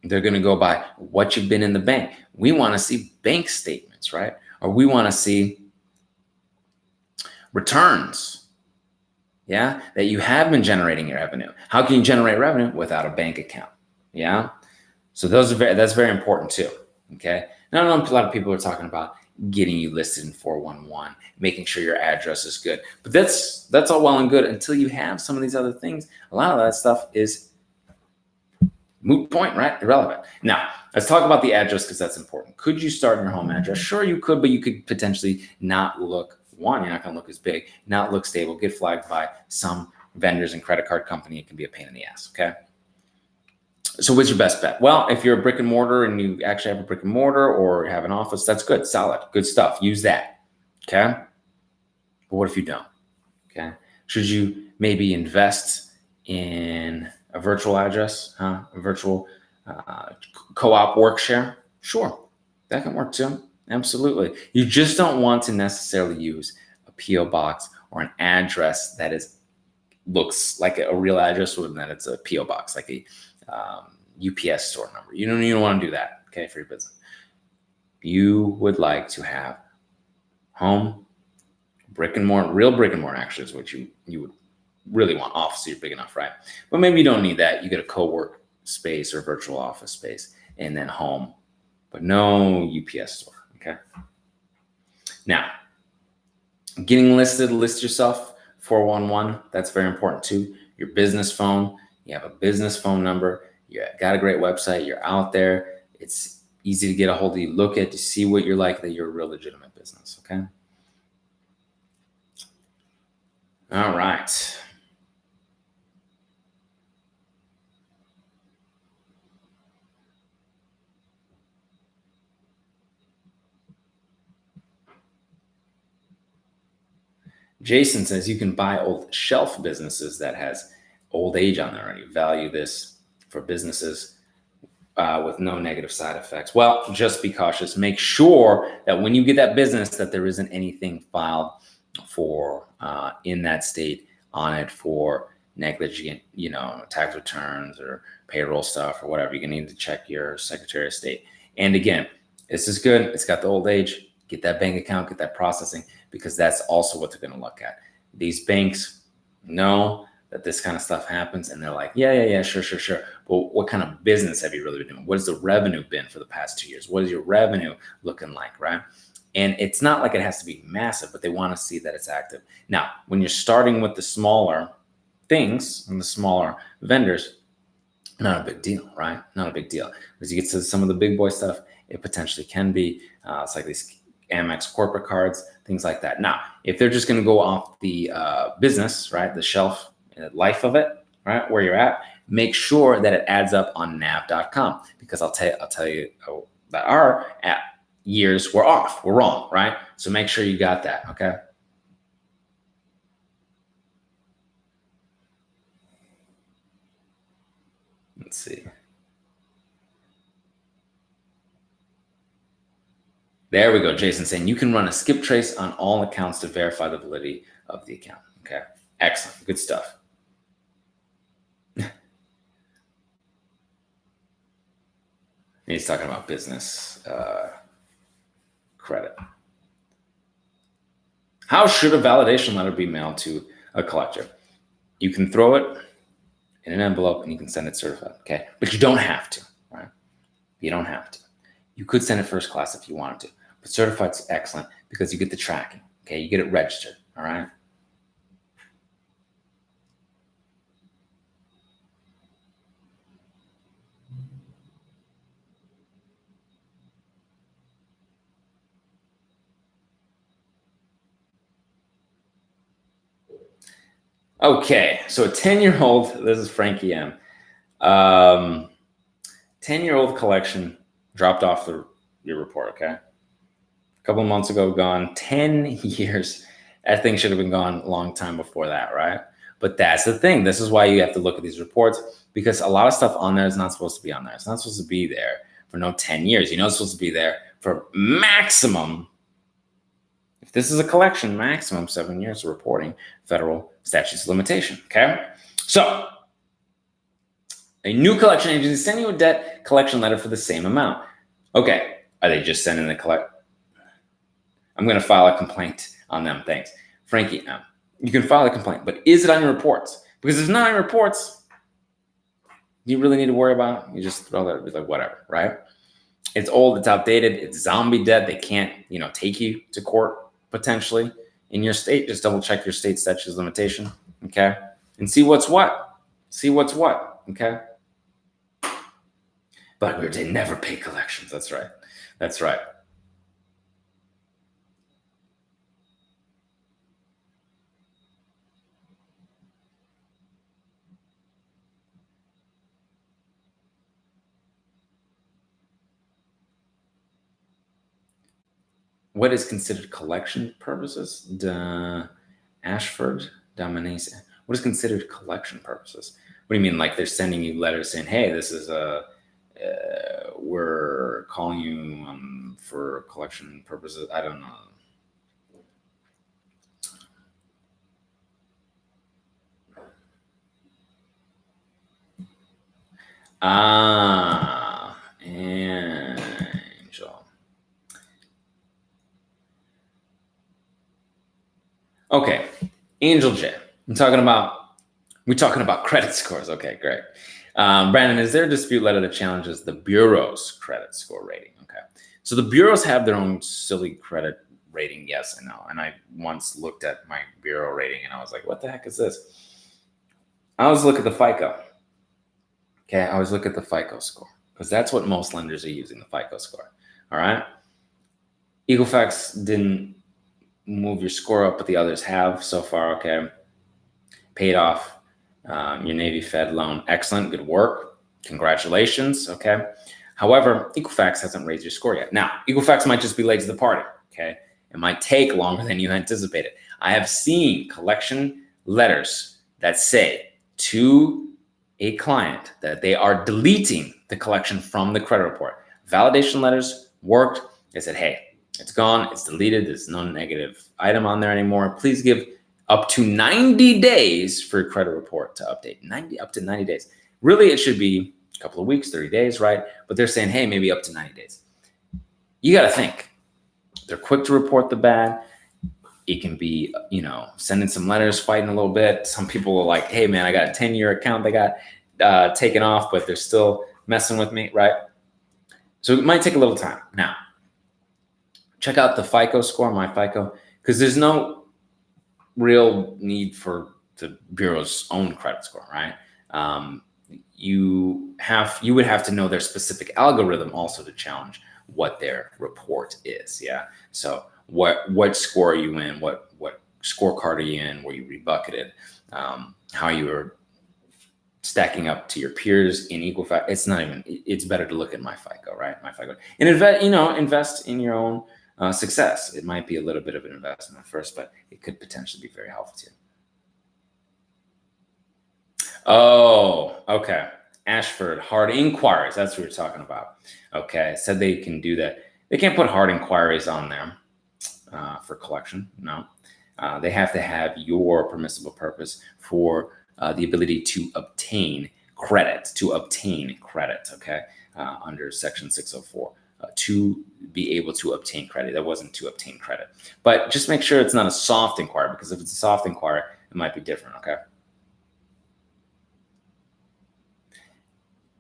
They're going to go by what you've been in the bank. We want to see bank statements, right? Or we want to see returns. Yeah. That you have been generating your revenue. How can you generate revenue without a bank account? Yeah. So that's very important too. Okay. Now, I know a lot of people are talking about getting you listed in 411, making sure your address is good. But that's all well and good until you have some of these other things. A lot of that stuff is moot point, right? Irrelevant. Now, let's talk about the address because that's important. Could you start in your home address? Sure, you could, but you could potentially not look, you're not going to look as big, not look stable, get flagged by some vendors and credit card company. It can be a pain in the ass, okay? So what's your best bet? Well, if you're a brick and mortar and you actually have a brick and mortar or have an office, that's good, solid, good stuff. Use that, okay? But what if you don't, okay? Should you maybe invest in a virtual address, a virtual co-op work share? Sure, that can work too, absolutely. You just don't want to necessarily use a PO box or an address that looks like a real address, or that it's a PO box, like a UPS store number. You don't want to do that, okay, for your business. You would like to have home, brick and mortar, real brick and mortar actually is what you would really want. Office, so you're big enough, right? But maybe you don't need that. You get a co-work space or virtual office space and then home, but no UPS store, okay? Now, getting listed, list yourself, 411, that's very important too. Your business phone, you have a business phone number, you got a great website, you're out there, it's easy to get a hold of you, look at to see what you're like, that you're a real legitimate business, okay? All right. Jason says you can buy old shelf businesses that has old age on there already. Value this for businesses with no negative side effects. Well, just be cautious. Make sure that when you get that business that there isn't anything filed for in that state on it for negligent, tax returns or payroll stuff or whatever. You're gonna need to check your Secretary of State. And again, this is good. It's got the old age. Get that bank account, get that processing, because that's also what they're going to look at. These banks know that this kind of stuff happens, and they're like, yeah, sure. Well, what kind of business have you really been doing? What has the revenue been for the past 2 years? What is your revenue looking like, right? And it's not like it has to be massive, but they want to see that it's active. Now, when you're starting with the smaller things and the smaller vendors, not a big deal, right? Not a big deal. As you get to some of the big boy stuff, it potentially can be. It's like these Amex corporate cards, things like that. Now, if they're just going to go off the business, right, the shelf life of it, right, where you're at, make sure that it adds up on nav.com, because I'll tell you that our years were off, we're wrong, right? So make sure you got that, okay? Let's see. There we go. Jason saying you can run a skip trace on all accounts to verify the validity of the account. Okay. Excellent. Good stuff. He's talking about business credit. How should a validation letter be mailed to a collector? You can throw it in an envelope and you can send it certified. Okay. But you don't have to, right? You don't have to. You could send it first class if you wanted to. But certified's excellent because you get the tracking, okay? You get it registered, all right? Okay, so a 10-year-old, this is Frankie M. 10-year-old collection dropped off your report, okay? A couple of months ago, gone. 10 years. That thing should have been gone a long time before that, right? But that's the thing. This is why you have to look at these reports, because a lot of stuff on there is not supposed to be on there. It's not supposed to be there for no 10 years. You know, it's supposed to be there for maximum, if this is a collection, maximum 7 years of reporting federal statutes of limitation, okay? So a new collection agency is sending you a debt collection letter for the same amount. Okay, are they just sending the collect? I'm going to file a complaint on them. Thanks. Frankie, you can file a complaint, but is it on your reports? Because if it's not on your reports, you really need to worry about it. You just throw that, like, whatever, right? It's old, it's outdated, it's zombie debt. They can't, take you to court potentially in your state. Just double check your state statute of limitation, okay? And see what's what. See what's what, okay? But they never pay collections. That's right. That's right. What is considered collection purposes? Ashford Domination. What is considered collection purposes? What do you mean? Like they're sending you letters saying, hey, this is we're calling you for collection purposes. I don't know. Angel. Okay, Angel J. We're talking about credit scores. Okay, great. Brandon, is there a dispute letter that challenges the Bureau's credit score rating? Okay, so the bureaus have their own silly credit rating. Yes, I know. And I once looked at my bureau rating and I was like, what the heck is this? I always look at the FICO. Okay, I always look at the FICO score because that's what most lenders are using, the FICO score. All right. Equifax didn't move your score up, but the others have so far. Okay. Paid off your Navy Fed loan. Excellent. Good work. Congratulations. Okay. However, Equifax hasn't raised your score yet. Now, Equifax might just be late to the party. Okay. It might take longer than you anticipated. I have seen collection letters that say to a client that they are deleting the collection from the credit report. Validation letters worked. They said, hey, it's gone. It's deleted. There's no negative item on there anymore. Please give up to 90 days for your credit report to update. Up to 90 days. Really, it should be a couple of weeks, 30 days, right? But they're saying, hey, maybe up to 90 days. You got to think. They're quick to report the bad. It can be, sending some letters, fighting a little bit. Some people are like, hey, man, I got a 10-year account that got taken off, but they're still messing with me, right? So it might take a little time. Now, check out the FICO score, my FICO, because there's no real need for the Bureau's own credit score, right? You would have to know their specific algorithm also to challenge what their report is. Yeah. So what score are you in? What scorecard are you in? Were you rebucketed? How you are stacking up to your peers in equal fact. It's better to look at my FICO, right? My FICO, and invest in your own success. It might be a little bit of an investment at first, but it could potentially be very helpful to you. Oh, okay. Ashford, hard inquiries. That's what we're talking about. Okay, said they can do that. They can't put hard inquiries on there for collection. No, they have to have your permissible purpose for the ability to obtain credit. Okay, under Section 604. To be able to obtain credit. That wasn't to obtain credit. But just make sure it's not a soft inquiry, because if it's a soft inquiry, it might be different, okay?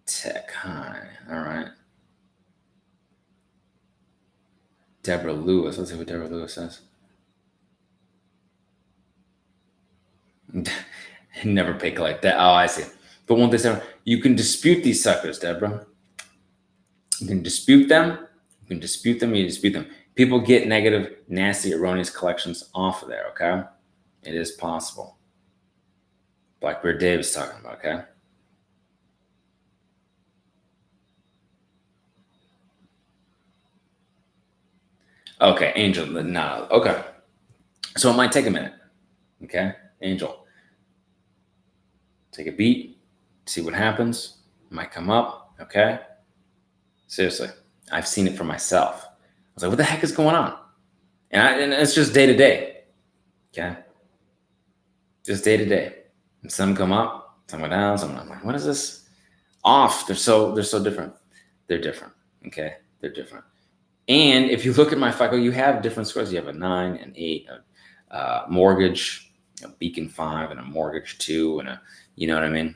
Tech High, all right. Deborah Lewis, let's see what Deborah Lewis says. Never pay collect that. Oh, I see. But won't they say, you can dispute these suckers, Deborah. You can dispute them. You dispute them. People get negative, nasty, erroneous collections off of there, okay? It is possible. Blackbeard Dave is talking about, okay? Okay, Angel, no, okay. So it might take a minute, okay? Angel, take a beat, see what happens. It might come up, okay? Seriously, I've seen it for myself. I was like, what the heck is going on? And it's just day to day, okay? Just day to day. And some come up, some go down, some I'm like, what is this? Off. They're so different. They're different, okay? They're different. And if you look at my FICO, you have different scores. You have a 9, an 8, a mortgage, a Beacon 5, and a mortgage 2, and you know what I mean?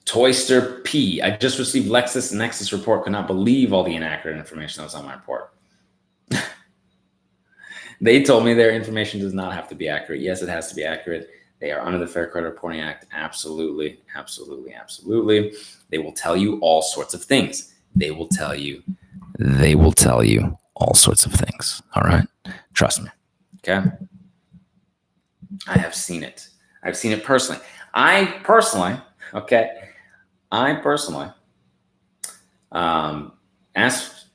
Toyster P. I just received LexisNexis report. Could not believe all the inaccurate information that was on my report. They told me their information does not have to be accurate. Yes, it has to be accurate. They are under the Fair Credit Reporting Act. Absolutely, absolutely, absolutely. They will tell you all sorts of things. They will tell you all sorts of things. All right? Trust me. Okay? I have seen it. I've seen it personally. I personally asked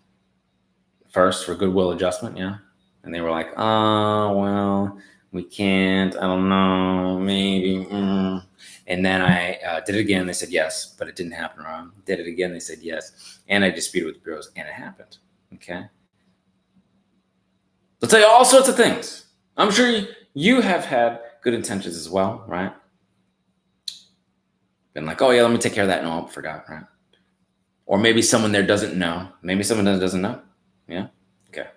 first for goodwill adjustment, yeah. And they were like, oh, well, we can't, I don't know, maybe. And then I did it again. They said yes, but it didn't happen, Ron. Did it again. They said yes. And I disputed with the bureaus, and it happened. Okay. They'll tell you all sorts of things. I'm sure you have had good intentions as well, right? Been like, oh, yeah, let me take care of that. No, I forgot, right? Or maybe someone there doesn't know. Maybe someone doesn't know. Yeah. Okay.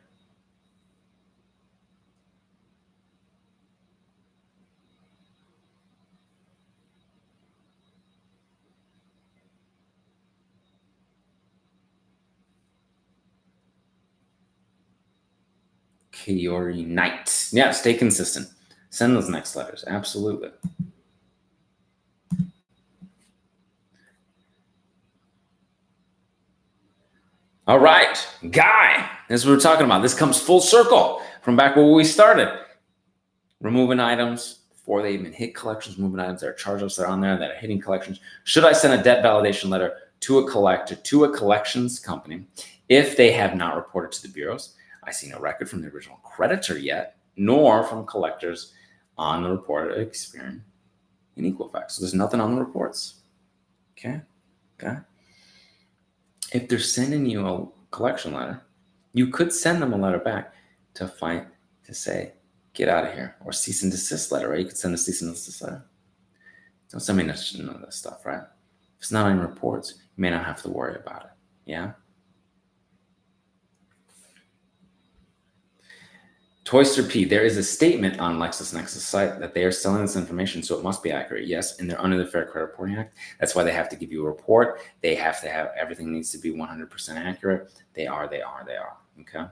Kiori Knight. Yeah, stay consistent. Send those next letters. Absolutely. All right, Guy. This is what we're talking about. This comes full circle from back where we started. Removing items before they even hit collections, moving items that are charge-offs that are on there that are hitting collections. Should I send a debt validation letter to a collector, to a collections company, if they have not reported to the bureaus? I see no record from the original creditor yet, nor from collectors on the report of Experian in Equifax. So there's nothing on the reports. Okay. If they're sending you a collection letter, you could send them a letter back to say, get out of here, or cease and desist letter, right? You could send a cease and desist letter. Don't send me none of this stuff, right? If it's not on your reports, you may not have to worry about it. Yeah. Toyster P, there is a statement on LexisNexis site that they are selling this information, so it must be accurate. Yes, and they're under the Fair Credit Reporting Act. That's why they have to give you a report. They have to have everything needs to be 100% accurate. They are. Okay.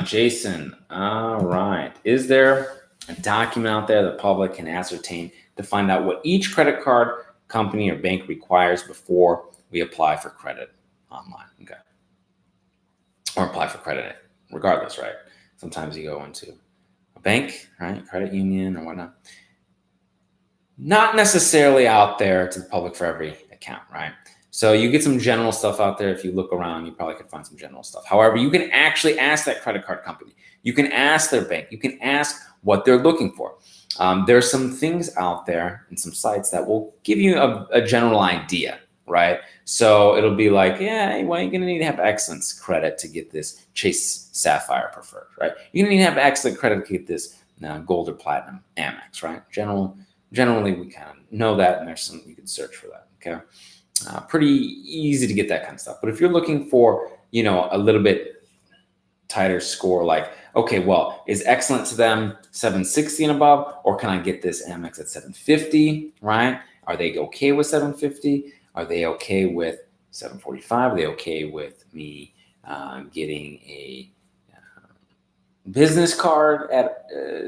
Jason. All right. Is there a document out there the public can ascertain to find out what each credit card company or bank requires before we apply for credit online? Okay. Or apply for credit regardless, right? Sometimes you go into a bank, right? Credit union or whatnot. Not necessarily out there to the public for every account, right? So you get some general stuff out there. If you look around, you probably can find some general stuff. However, you can actually ask that credit card company. You can ask their bank. You can ask what they're looking for. There's some things out there and some sites that will give you a general idea, right? So it'll be like, yeah, well, you're gonna need to have excellence credit to get this Chase Sapphire Preferred, right? You're gonna need to have excellent credit to get this Gold or Platinum Amex, right? Generally, we kind of know that, and there's some you can search for that. Okay, pretty easy to get that kind of stuff. But if you're looking for, a little bit tighter score, like, okay, well, is excellent to them 760 and above, or can I get this Amex at 750? Right? Are they okay with 750? Are they okay with 745? Are they okay with me getting a business card at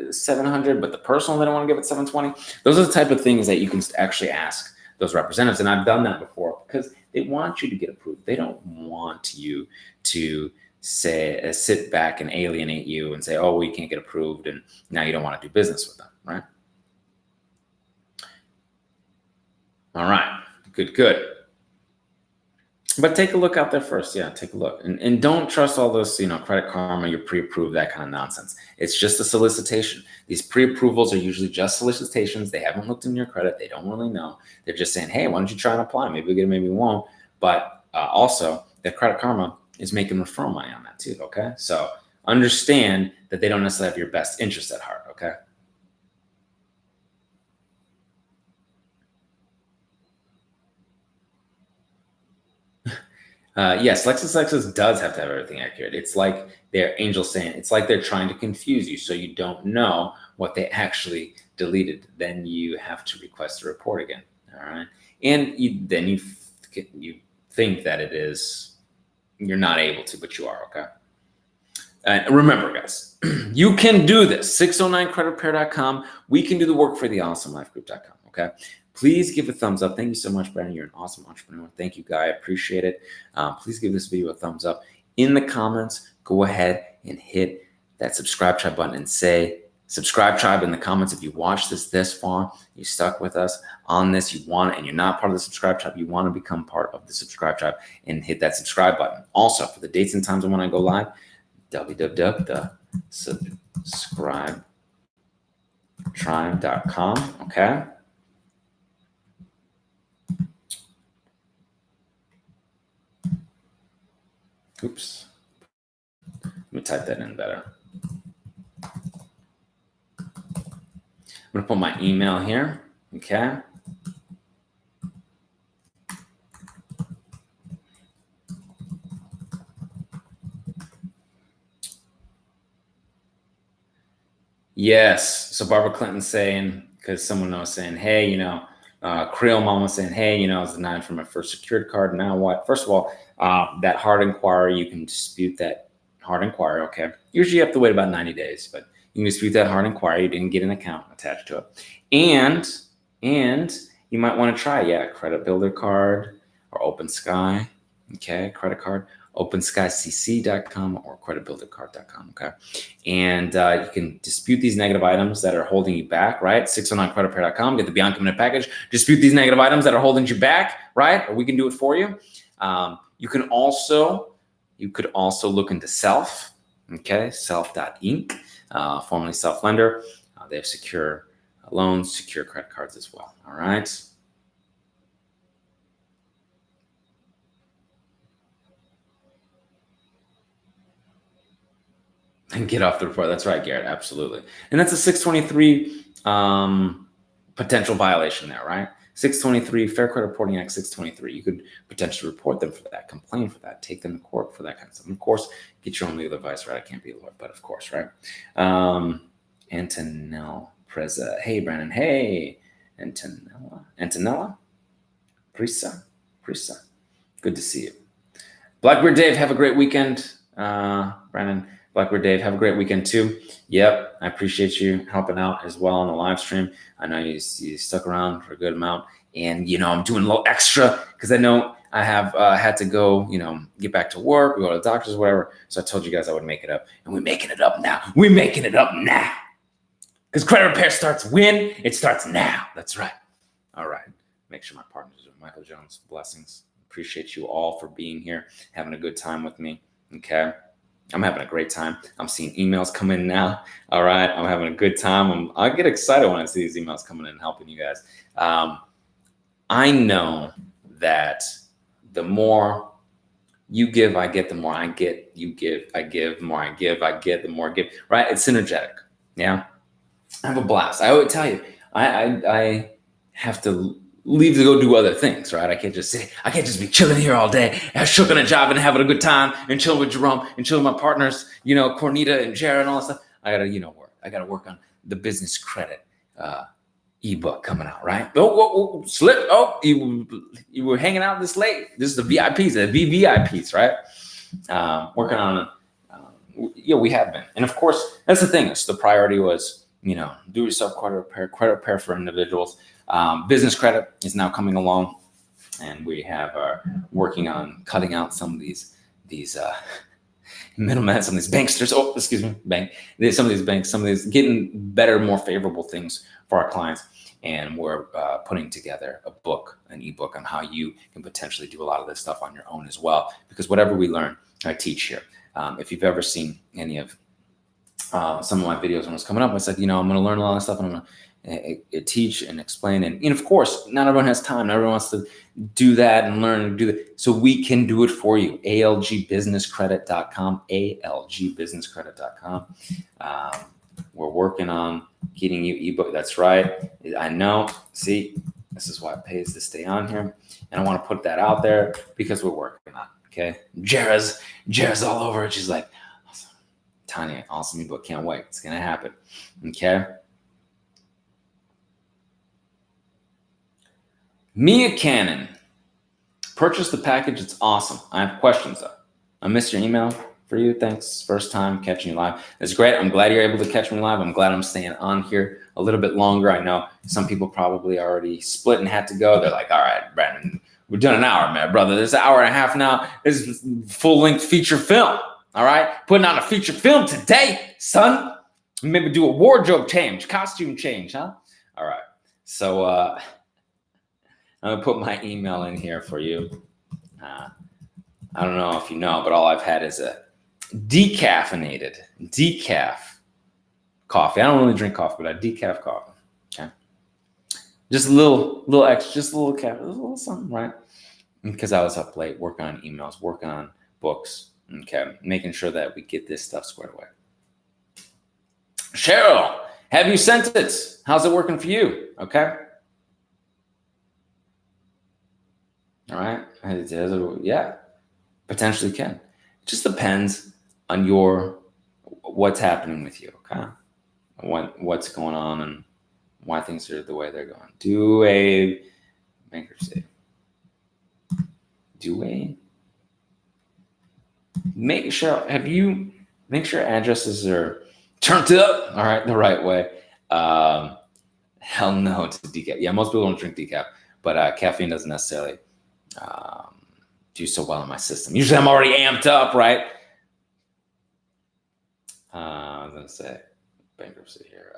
700, but the personal they don't want to give it 720? Those are the type of things that you can actually ask those representatives. And I've done that before because they want you to get approved. They don't want you to say, sit back and alienate you and say, oh, well, you can't get approved, and now you don't want to do business with them, right? All right, good. But take a look out there first. Yeah, take a look. And don't trust all this, Credit Karma, you're pre-approved, that kind of nonsense. It's just a solicitation. These pre-approvals are usually just solicitations. They haven't looked in your credit. They don't really know. They're just saying, hey, why don't you try and apply? Maybe we get it, maybe we won't. But also, that Credit Karma is making referral money on that too, okay? So understand that they don't necessarily have your best interest at heart, okay? Yes, LexisNexis does have to have everything accurate. It's like they're saying, it's like they're trying to confuse you so you don't know what they actually deleted. Then you have to request a report again. All right. And then you think that it is, you're not able to, but you are, okay? And remember, guys, you can do this. 609creditrepair.com. We can do the work for the awesomelifegroup.com, okay? Please give a thumbs up. Thank you so much, Brandon. You're an awesome entrepreneur. Thank you, Guy. I appreciate it. Please give this video a thumbs up. In the comments, go ahead and hit that subscribe tribe button and say subscribe tribe in the comments. If you watched this far, you stuck with us on this, you want it, and you're not part of the subscribe tribe, you want to become part of the subscribe tribe and hit that subscribe button. Also, for the dates and times when I go live, www.subscribetribe.com, okay? Oops. Let me type that in better. I'm going to put my email here, okay? Yes. So Barbara Clinton's saying, because someone was saying, hey, Creole Mom was saying, hey, I was denied for my first secured card. Now what? First of all, that hard inquiry, you can dispute that hard inquiry, okay? Usually you have to wait about 90 days, but you can dispute that hard inquiry. You didn't get an account attached to it. And you might want to try, Credit Builder card or Open Sky, okay? Credit card, OpenSkyCC.com or CreditBuilderCard.com, okay? And you can dispute these negative items that are holding you back, right? 609creditrepair.com, get the Beyond Committed package, dispute these negative items that are holding you back, right? Or we can do it for you. You could also look into Self, okay? Self.inc, formerly Self Lender. They have secure loans, secure credit cards as well, all right? And get off the report. That's right, Garrett. Absolutely. And that's a 623 potential violation there, right? 623, Fair Credit Reporting Act 623. You could potentially report them for that, complain for that, take them to court for that kind of stuff. And of course, get your own legal advice, right? I can't be a lawyer, but of course, right? Antonella Preza. Hey, Brandon. Hey, Antonella. Prisa. Good to see you. Blackbeard Dave, have a great weekend. Brandon, Blackbeard Dave, have a great weekend too. Yep, I appreciate you helping out as well on the live stream. I know you stuck around for a good amount. And, I'm doing a little extra because I know I have had to go, get back to work, go to the doctors, whatever. So I told you guys I would make it up. And we're making it up now. Because credit repair starts when? It starts now. That's right. All right. Make sure my partners are Michael Jones. Blessings. Appreciate you all for being here, having a good time with me. Okay. I'm having a great time. I'm seeing emails come in now. All right. I'm having a good time. I get excited when I see these emails coming in and helping you guys. I know that the more you give, I get, the more I get. You give, I give, the more I give, I get, the more I give. Right? It's synergetic. Yeah. I have a blast. I always tell you, I have to leave to go do other things, right? I can't just be chilling here all day, shook on a job and having a good time and chilling with Jerome and chilling with my partners, Cornita and Jera and all that stuff. I gotta, work. I gotta work on the business credit ebook coming out, right? Oh, slip. Oh, you were hanging out this late. This is the VIPs, the VVIPs, right? Working on we have been. And of course, that's the thing. So the priority was, do yourself credit repair for individuals. Business credit is now coming along, and we have working on cutting out some of these middlemen, some of these banksters. Oh, excuse me, some of these banks, getting better, more favorable things for our clients. And we're putting together an ebook on how you can potentially do a lot of this stuff on your own as well. Because whatever we learn, I teach here. If you've ever seen any of some of my videos when I was coming up, I said, I'm going to learn a lot of stuff, and I'm going to teach and explain. And of course, not everyone has time. Not everyone wants to do that and learn and do that. So we can do it for you. algbusinesscredit.com, algbusinesscredit.com. We're working on getting you ebook. That's right. I know. See, this is why it pays to stay on here. And I want to put that out there because we're working on it. Okay. Jera's all over it. She's like, awesome. Tanya, awesome ebook. Can't wait. It's going to happen. Okay. Mia Cannon, purchase the package. It's awesome. I have questions though. I missed your email for you. Thanks. First time catching you live. It's great. I'm glad you're able to catch me live. I'm glad I'm staying on here a little bit longer. I know some people probably already split and had to go. They're like, all right, Brandon, we're doing an hour, man, brother. This is an hour and a half now. This is full-length feature film. All right. Putting on a feature film today, son. Maybe do a wardrobe change, costume change, huh? All right. So, I'm going to put my email in here for you. I don't know if you know, but all I've had is a decaf coffee. I don't really drink coffee, but a decaf coffee. Okay. Just a little extra, just a little caffeine, a little something, right? Because I was up late working on emails, working on books. Okay. Making sure that we get this stuff squared away. Cheryl, have you sent it? How's it working for you? Okay. All right. Yeah, potentially can. It just depends on what's happening with you. Okay. What's going on and why things are the way they're going. Do a bankruptcy. Make sure addresses are turned up. All right. The right way. Hell no to decaf. Yeah. Most people don't drink decaf, but caffeine doesn't necessarily do so well in my system. Usually I'm already amped up, right? I was going to say bankruptcy here.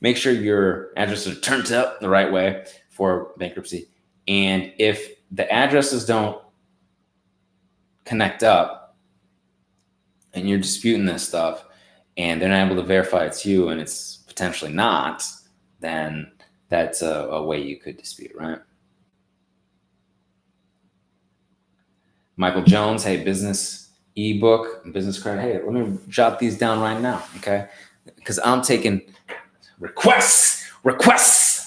Make sure your addresses are turned up the right way for bankruptcy. And if the addresses don't connect up and you're disputing this stuff and they're not able to verify it's you and it's potentially not, then that's a way you could dispute, right? Michael Jones, hey, business ebook, business credit. Hey, let me jot these down right now, okay? Because I'm taking requests.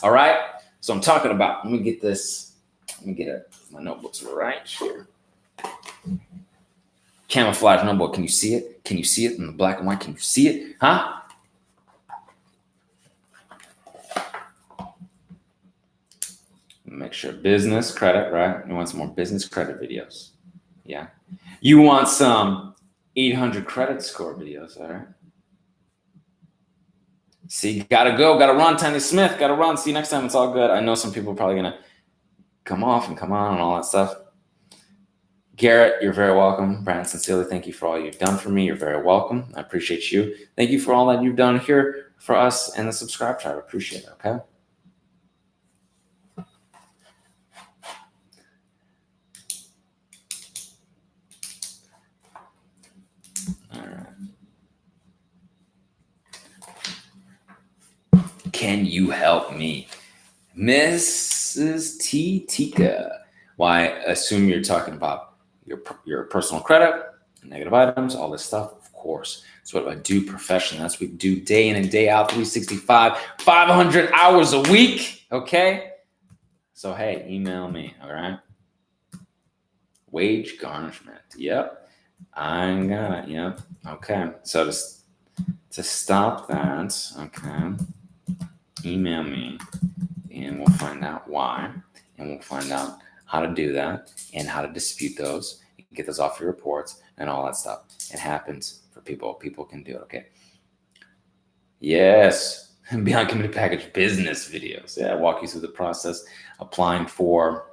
All right. So I'm talking about. Let me get this. Let me get my notebooks right here. Camouflage notebook. Can you see it? Can you see it in the black and white? Can you see it? Huh? Make sure business credit, right? You want some more business credit videos. Yeah. You want some 800 credit score videos, all right? See, gotta go, gotta run, Tiny Smith, gotta run. See you next time. It's all good. I know some people are probably gonna come off and come on and all that stuff. Garrett, you're very welcome. Brandon, sincerely, thank you for all you've done for me. You're very welcome. I appreciate you. Thank you for all that you've done here for us and the subscribe tribe. I appreciate it, okay? All right. Can you help me? Mrs. T. Tika. Why, I assume you're talking about your personal credit, negative items, all this stuff. Of course. That's what I do professionally. That's what we do day in and day out, 365, 500 hours a week. Okay. So, hey, email me. All right. Wage garnishment. Yep. I got it. Yep. Okay. So to stop that, okay, email me and we'll find out why. And we'll find out how to do that and how to dispute those and get those off your reports and all that stuff. It happens for people. People can do it, okay? Yes. Beyond committed package business videos. Yeah, walk you through the process. Applying for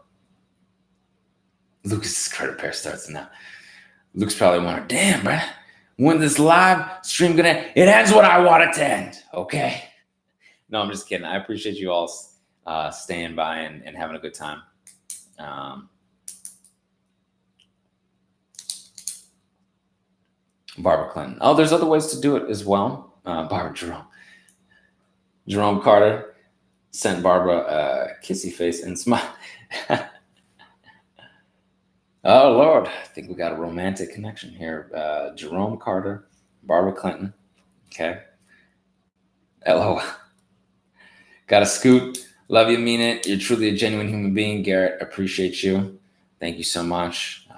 Lucas's credit pair starts now. Luke's probably wondering, damn, bro, when this live stream gonna end? It ends what I want it to end, okay? No, I'm just kidding. I appreciate you all staying by and having a good time. Barbara Clinton. Oh, there's other ways to do it as well. Barbara Jerome Carter sent Barbara a kissy face and smile. Oh, Lord. I think we got a romantic connection here. Jerome Carter, Barbara Clinton. Okay. LOL. Got a scoot. Love you, mean it. You're truly a genuine human being, Garrett. Appreciate you. Thank you so much.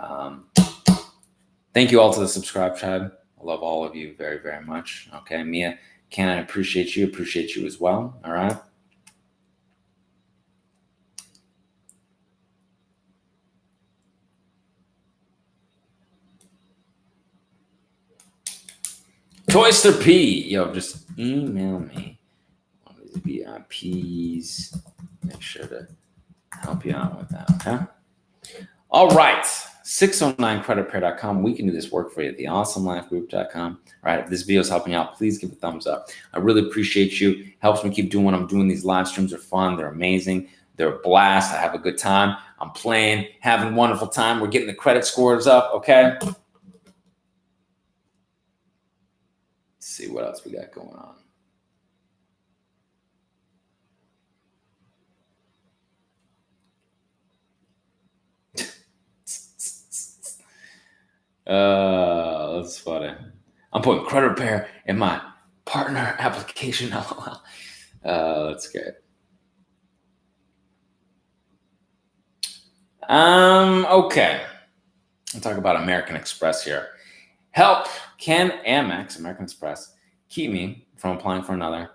Thank you all to the subscribe tribe. I love all of you very, very much. Okay, Mia, can I appreciate you? Appreciate you as well. All right. Toyster P. Yo, just email me. One of these VIPs. Make sure to help you out with that, okay? All right. 609creditpair.com. We can do this work for you at theawesomelifegroup.com. All right. If this video is helping out, please give a thumbs up. I really appreciate you. Helps me keep doing what I'm doing. These live streams are fun. They're amazing. They're a blast. I have a good time. I'm playing, having a wonderful time. We're getting the credit scores up. Okay. Let's see what else we got going on. That's funny. I'm putting credit repair in my partner application. LOL. That's good. Okay. I'll talk about American Express here. Help. Can Amex, American Express, keep me from applying for another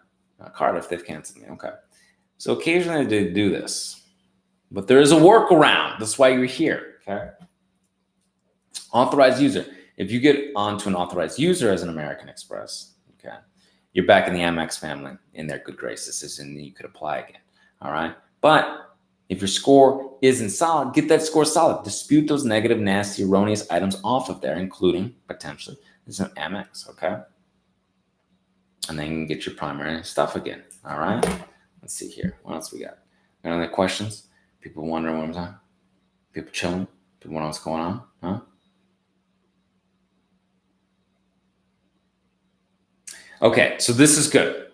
card if they've canceled me? Okay. So occasionally they do this, but there is a workaround. That's why you're here. Okay. Authorized user. If you get onto an authorized user as an American Express, okay, you're back in the Amex family in their good graces, and you could apply again. All right. But if your score isn't solid, get that score solid. Dispute those negative, nasty, erroneous items off of there, including potentially there's an Amex. Okay. And then you can get your primary stuff again. All right. Let's see here. What else we got? Got any questions? People wondering what I'm talking? People chilling? People wondering what's going on? Huh? Okay, so this is good.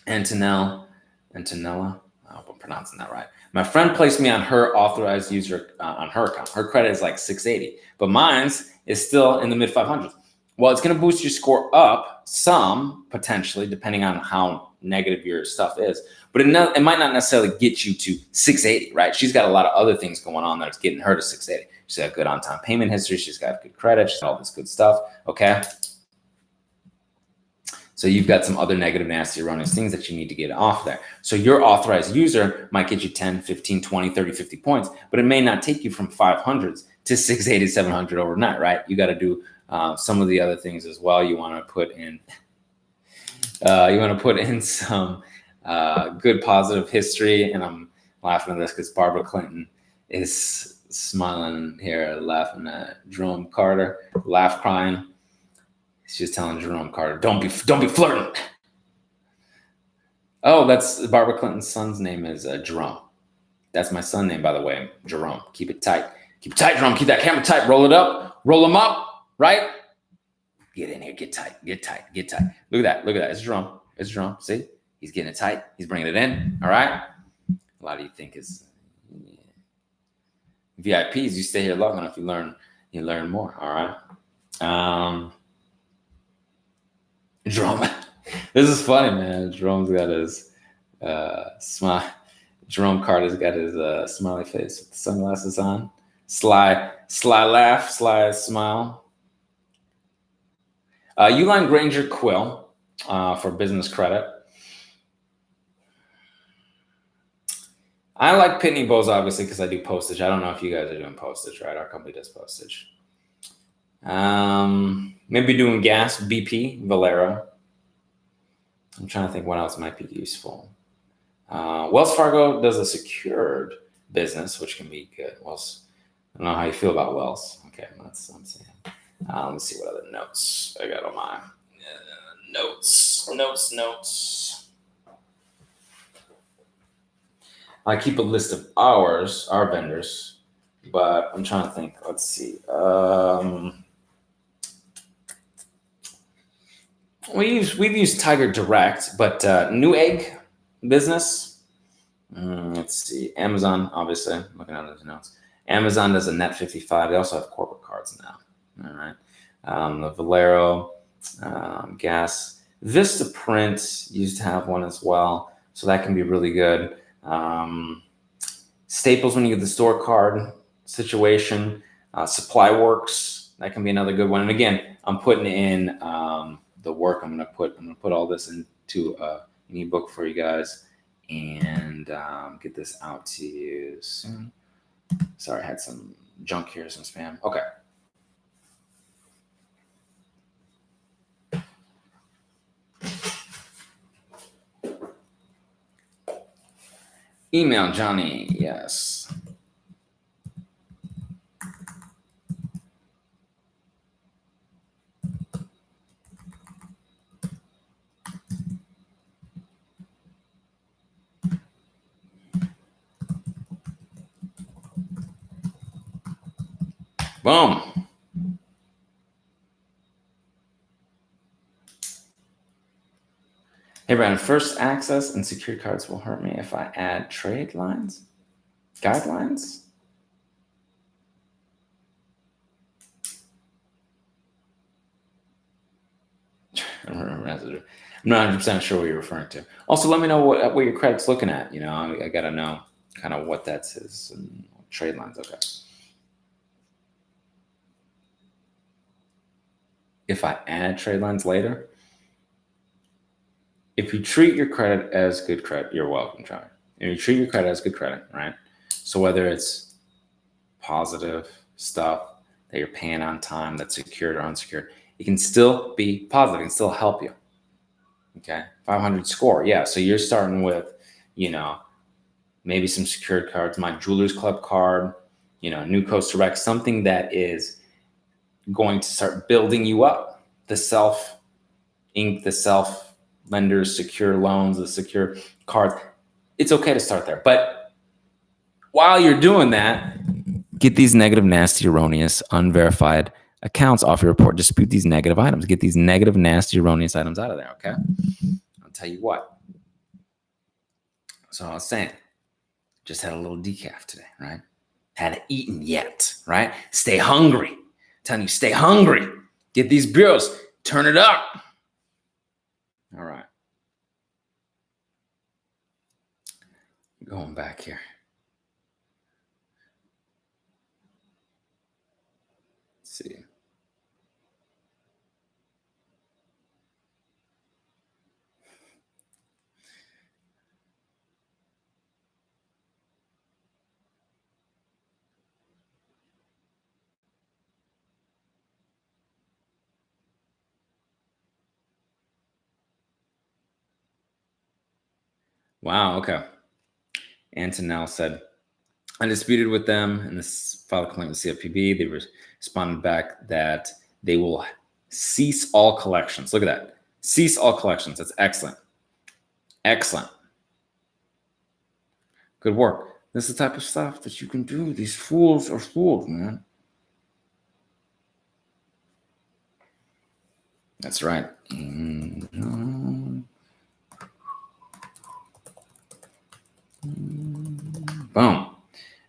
Antonella, I hope I'm pronouncing that right. My friend placed me on her authorized user on her account. Her credit is like 680, but mine's is still in the mid 500s. Well, it's going to boost your score up some, potentially, depending on how negative your stuff is. But it might not necessarily get you to 680, right? She's got a lot of other things going on that's getting her to 680. She's got good on-time payment history. She's got good credit. She's got all this good stuff, okay? So you've got some other negative, nasty, erroneous things that you need to get off there. So your authorized user might get you 10, 15, 20, 30, 50 points, but it may not take you from 500s to 680, 700 overnight, right? You got to do some of the other things as well. You want to put in some good positive history. And I'm laughing at this because Barbara Clinton is smiling here, laughing at Jerome Carter, laugh crying. She's telling Jerome Carter, don't be flirting. Oh, that's Barbara Clinton's son's name is Jerome. That's my son name, by the way, Jerome. Keep it tight. Keep it tight, Jerome. Keep that camera tight. Roll it up. Roll them up, right? Get in here. Get tight. Get tight. Get tight. Look at that. Look at that. It's Jerome. It's Jerome. See? He's getting it tight. He's bringing it in. All right? A lot of you think is VIPs. You stay here long enough, you learn more. All right? Jerome. This is funny, man. Jerome's got his smile. Jerome Carter's got his smiley face with the sunglasses on. Sly laugh, sly smile. Uline Granger Quill for business credit. I like Pitney Bowes, obviously, because I do postage. I don't know if you guys are doing postage, right? Our company does postage. Maybe doing gas, BP, Valero. I'm trying to think what else might be useful. Wells Fargo does a secured business, which can be good. Wells, I don't know how you feel about Wells. Okay, that's what I'm saying. Let's see what other notes I got on my notes. I keep a list of our vendors, but I'm trying to think. Let's see. We've used Tiger Direct, but Newegg business. Let's see. Amazon, obviously. I'm looking at those notes. Amazon does a net 55. They also have corporate cards now. All right. The Valero, gas. Vista Print used to have one as well, so that can be really good. Staples, when you get the store card situation. Supply Works, that can be another good one. And again, I'm putting in the work. I'm gonna put all this into an ebook for you guys and get this out to you soon. Sorry, I had some junk here, some spam. Okay. Email Johnny, yes. Boom. Hey, Brandon, first access and secured cards will hurt me if I add trade lines, guidelines. I'm not 100% sure what you're referring to. Also, let me know what your credit's looking at. You know, I got to know kind of what that is and trade lines. Okay. If I add trade lines later, if you treat your credit as good credit, you're welcome, Charlie. If you treat your credit as good credit, right? So whether it's positive stuff that you're paying on time, that's secured or unsecured, it can still be positive. It can still help you. Okay, 500 score. Yeah, so you're starting with, you know, maybe some secured cards, my Jewelers Club card, you know, New Coast Direct, something that is going to start building you up. The self-lenders, secure loans, the secure cards. It's okay to start there. But while you're doing that, get these negative, nasty, erroneous, unverified accounts off your report. Dispute these negative items. Get these negative, nasty, erroneous items out of there, okay? I'll tell you what. So I was saying, just had a little decaf today, right? Hadn't eaten yet, right? Stay hungry. I'm telling you, stay hungry. Get these bureaus, turn it up. All right. Going back here. Let's see. Wow, okay. Antonell said, I disputed with them and this filed a complaint with CFPB. They responded back that they will cease all collections. Look at that. Cease all collections. That's excellent. Excellent. Good work. This is the type of stuff that you can do. These fools are fools, man. That's right. Boom.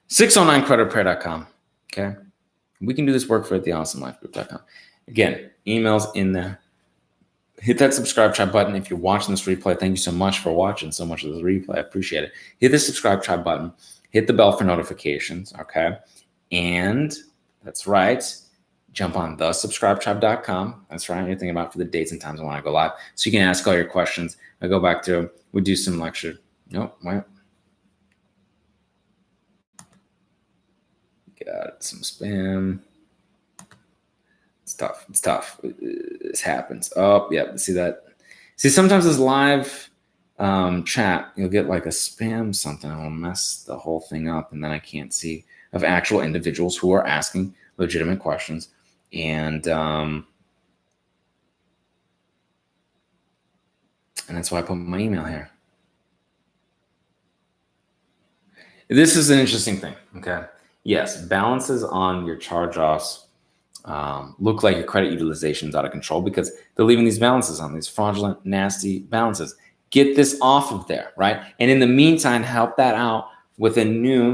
609creditrepair.com. Okay. We can do this work for at theawesomelifegroup.com. Again, emails in there. Hit that subscribe tribe button. If you're watching this replay, thank you so much for watching so much of this replay. I appreciate it. Hit the subscribe tribe button. Hit the bell for notifications. Okay. And that's right. Jump on thesubscribetribe.com. That's right. You're thinking about for the dates and times I want to go live. So you can ask all your questions. I go back through. We do some lecture. Nope. Wait. Got some spam. It's tough. It's tough. This happens. Oh, yeah. See that? See, sometimes this live chat, you'll get like a spam something. I'll mess the whole thing up, and then I can't see of actual individuals who are asking legitimate questions. And that's why I put my email here. This is an interesting thing. Okay. Yes, balances on your charge-offs look like your credit utilization is out of control because they're leaving these balances on, these fraudulent, nasty balances. Get this off of there, right? And in the meantime, help that out with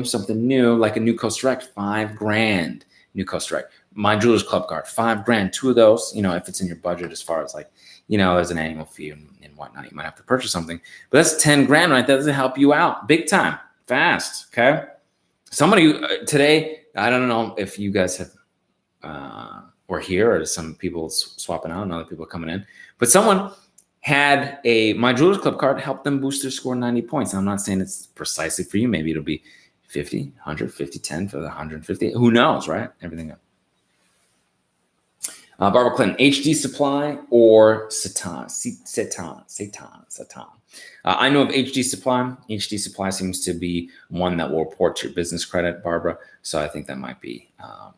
something new, like a new Coast Direct, $5,000, new Coast Direct. My Jewelers Club card, $5,000, 2 of those, if it's in your budget as far as like, there's an annual fee and whatnot, you might have to purchase something, but that's $10,000, right? That doesn't help you out big time, fast, okay? Somebody today, I don't know if you guys have were here or some people swapping out and other people coming in, but someone had My Jewelers Club card help them boost their score 90 points. I'm not saying it's precisely for you. Maybe it'll be 50, 100, 50, 10 for the 150. Who knows, right? Everything else. Barbara Clinton, HD Supply or Satan. I know of HD Supply. HD Supply seems to be one that will report to your business credit, Barbara. So I think that might be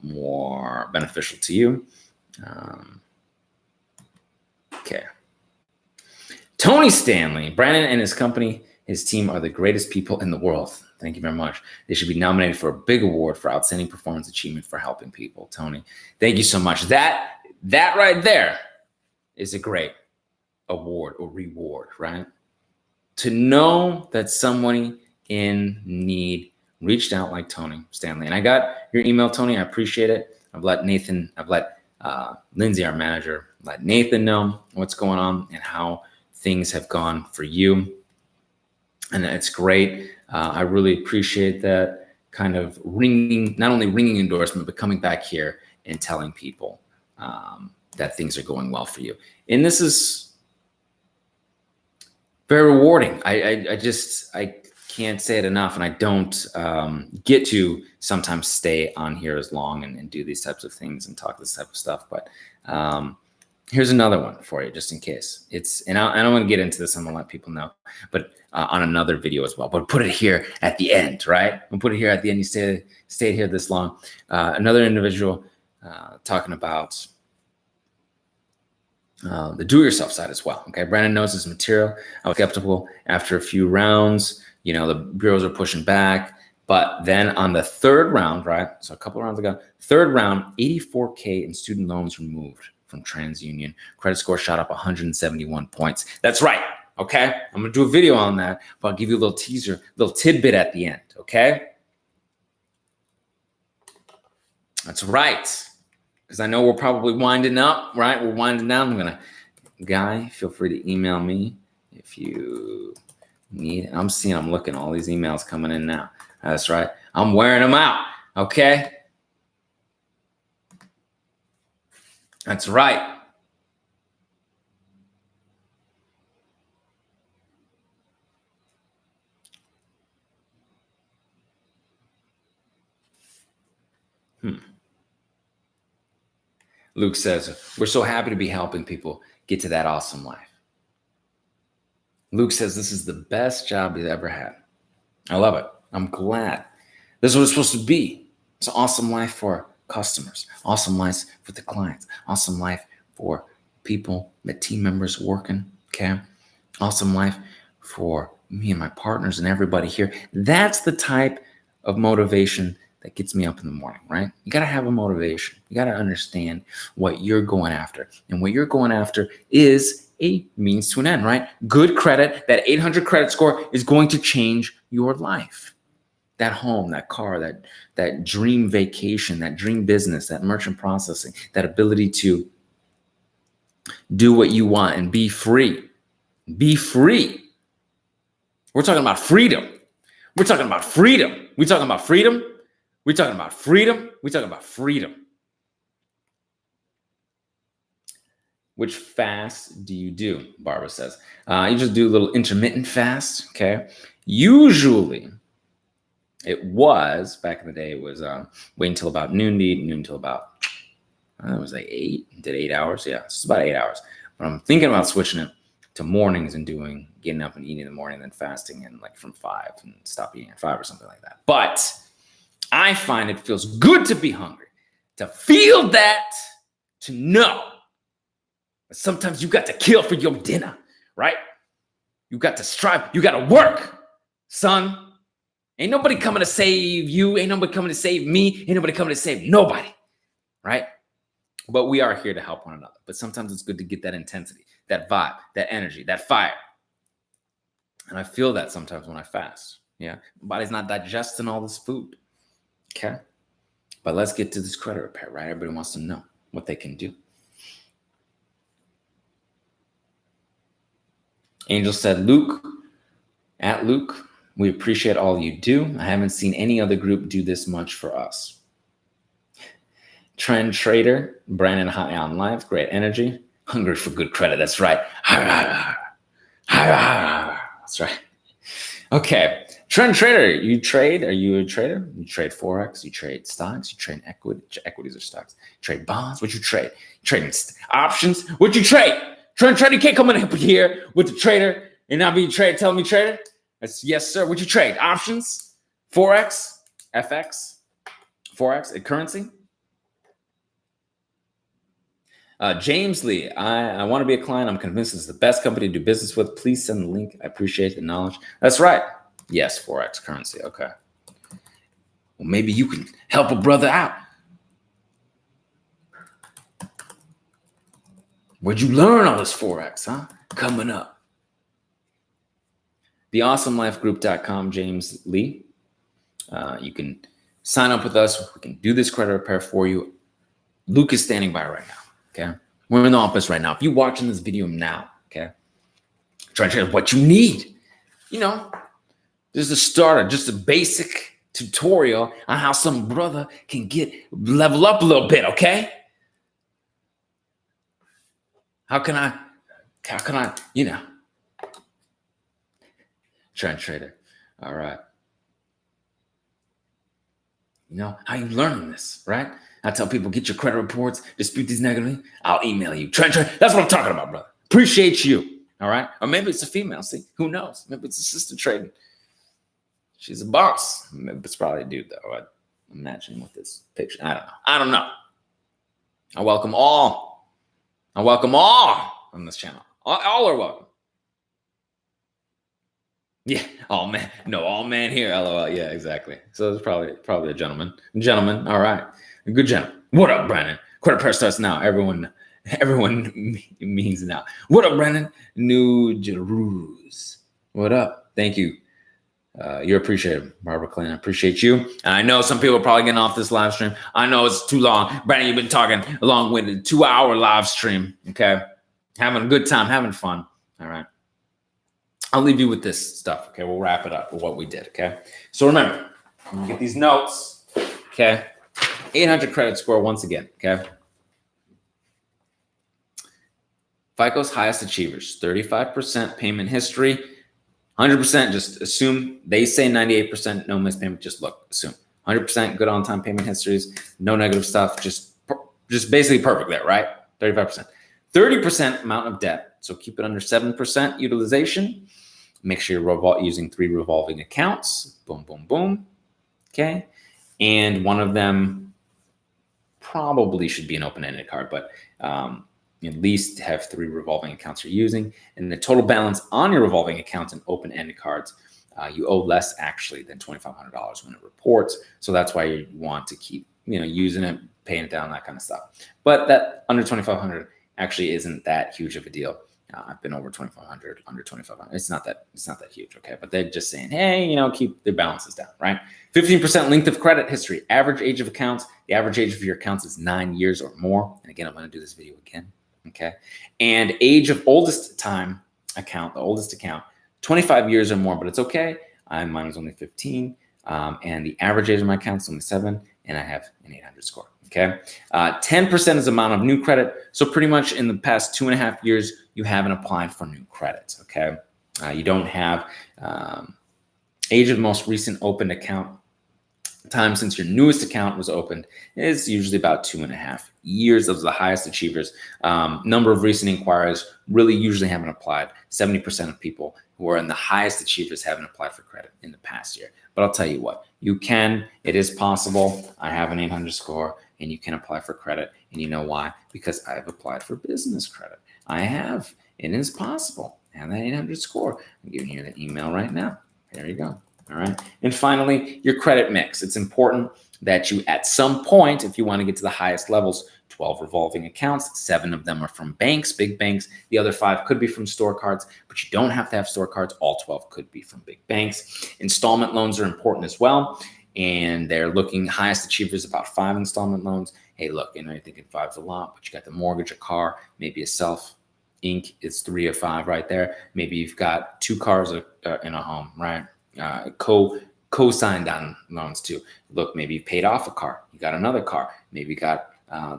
more beneficial to you. Okay. Tony Stanley, Brandon and his company, his team are the greatest people in the world. Thank you very much. They should be nominated for a big award for outstanding performance achievement for helping people. Tony, thank you so much. That right there is a great award or reward, right? To know that somebody in need reached out like Tony Stanley. And I got your email, Tony. I appreciate it. I've let Lindsay, our manager, let Nathan know what's going on and how things have gone for you. And it's great. I really appreciate that kind of not only ringing endorsement, but coming back here and telling people that things are going well for you. And this is very rewarding. I can't say it enough, and I don't get to sometimes stay on here as long and do these types of things and talk this type of stuff. But here's another one for you, just in case. And I don't want to get into this. I'm gonna let people know, but on another video as well. But put it here at the end, right? We'll put it here at the end. You stayed here this long. Another individual talking about the do-it-yourself side as well. Okay, Brandon knows his material. I was skeptical after a few rounds. The bureaus are pushing back, but then on the third round, right? So a couple of rounds ago, third round, $84K in student loans removed from TransUnion. Credit score shot up 171 points. That's right. Okay, I'm gonna do a video on that, but I'll give you a little teaser, little tidbit at the end. Okay, that's right. Because I know we're probably winding up, right? We're winding down. Guy, feel free to email me if you need. I'm looking all these emails coming in now. That's right. I'm wearing them out. Okay. That's right. Luke says, we're so happy to be helping people get to that awesome life. Luke says, this is the best job he's ever had. I love it. I'm glad. This is what it's supposed to be. It's an awesome life for customers, awesome life for the clients, awesome life for people, the team members working, okay? Awesome life for me and my partners and everybody here. That's the type of motivation that gets me up in the morning, right? You got to have a motivation. You got to understand what you're going after. And what you're going after is a means to an end, right? Good credit, that 800 credit score is going to change your life. That home, that car, that dream vacation, that dream business, that merchant processing, that ability to do what you want and be free. Be free. We're talking about freedom. We're talking about freedom. We're talking about freedom. We're talking about freedom. We're talking about freedom. Which fast do you do? Barbara says. You just do a little intermittent fast, okay? Usually, it was, back in the day, it was wait until about noon to eat, noon until about, it was like 8, did 8 hours. Yeah, it's about 8 hours. But I'm thinking about switching it to mornings and getting up and eating in the morning, then fasting and like from 5 and stop eating at 5 or something like that. But I find it feels good to be hungry, to feel that, to know. Sometimes you got to kill for your dinner, right? You got to strive. You got to work, son. Ain't nobody coming to save you. Ain't nobody coming to save me. Ain't nobody coming to save nobody, right? But we are here to help one another. But sometimes it's good to get that intensity, that vibe, that energy, that fire. And I feel that sometimes when I fast. Yeah, my body's not digesting all this food. Okay, but let's get to this credit repair, right? Everybody wants to know what they can do. Angel said, Luke, we appreciate all you do. I haven't seen any other group do this much for us. Trend Trader, Brandon High on Live, great energy. Hungry for good credit, that's right. That's right. Okay, Trend Trader, you trade? Are you a trader? You trade Forex, you trade stocks, you trade equity. Equities or stocks. You trade bonds, what you trade? Trading options, what you trade? Trend Trader, you can't come in up here with the trader and not be a trader, telling me trader. That's yes, sir. What you trade? Options, Forex, FX, Forex, currency. James Lee, I want to be a client. I'm convinced it's the best company to do business with. Please send the link. I appreciate the knowledge. That's right. Yes, Forex currency. Okay. Well, maybe you can help a brother out. Where'd you learn all this Forex, huh? Coming up. TheAwesomeLifeGroup.com, James Lee. You can sign up with us. We can do this credit repair for you. Luke is standing by right now. Okay, we're in the office right now. If you're watching this video now, okay, try to share what you need. You know, there's a starter, just a basic tutorial on how some brother can level up a little bit. Okay, how can I, you know, Trend Trader. All right. You know, how you learning this, right? I tell people, get your credit reports, dispute these negatively. I'll email you. Trend, that's what I'm talking about, brother. Appreciate you, all right? Or maybe it's a female, see? Who knows? Maybe it's a sister trading. She's a boss. Maybe it's probably a dude, though. I'm imagining with this picture. I don't know. I welcome all. On this channel. All are welcome. Yeah, all man here, LOL. Yeah, exactly. So it's probably a gentleman. All right. A good gentleman. What up, Brandon? Credit repair starts now. Everyone Everyone means now. What up, Brennan? New Jerus. What up? Thank you. You're appreciated, Barbara Clinton. I appreciate you. And I know some people are probably getting off this live stream. I know it's too long. Brandon, you've been talking along with a 2-hour live stream. Okay. Having a good time, having fun. All right. I'll leave you with this stuff. Okay. We'll wrap it up with what we did. Okay. So remember, get these notes. Okay. 800 credit score once again. Okay. FICO's highest achievers, 35% payment history. 100%, just assume they say 98%, no missed payment, just look, assume. 100% good on-time payment histories, no negative stuff, just basically perfect there, right? 35%. 30% amount of debt, so keep it under 7% utilization. Make sure you're using 3 revolving accounts. Boom, boom, boom. Okay. And one of them probably should be an open-ended card, but at least have 3 revolving accounts you're using. And the total balance on your revolving accounts and open-ended cards, you owe less actually than $2,500 when it reports. So that's why you want to keep, using it, paying it down, that kind of stuff. But that under $2,500 actually isn't that huge of a deal. I've been over 2,500, under 2,500. It's not that huge, okay? But they're just saying, hey, keep their balances down, right? 15% length of credit history. Average age of accounts. The average age of your accounts is 9 years or more. And again, I'm going to do this video again. Okay. And age of oldest time account, the oldest account, 25 years or more, but it's okay. Mine was only 15. And the average age of my account is only 7, and I have an 800 score. Okay. 10% is the amount of new credit. So pretty much in the past 2.5 years, you haven't applied for new credit. Okay. You don't have age of the most recent opened account. Time since your newest account was opened is usually about 2.5 years. Those are the highest achievers. Number of recent inquiries really usually haven't applied. 70% of people who are in the highest achievers haven't applied for credit in the past year. But I'll tell you what, you can. It is possible. I have an 800 score, and you can apply for credit. And you know why? Because I've applied for business credit. I have. It is possible. I have that 800 score. I'm giving you the email right now. There you go. All right. And finally, your credit mix. It's important that you, at some point, if you want to get to the highest levels, 12 revolving accounts, 7 of them are from banks, big banks. The other 5 could be from store cards, but you don't have to have store cards. All 12 could be from big banks. Installment loans are important as well. And they're looking highest achievers about 5 installment loans. Hey, look, you're thinking 5's a lot, but you got the mortgage, a car, maybe a self. Inc. is 3 or 5 right there. Maybe you've got 2 cars in a home, right? Co-signed on loans too. Look, maybe you paid off a car, you got another car, maybe you got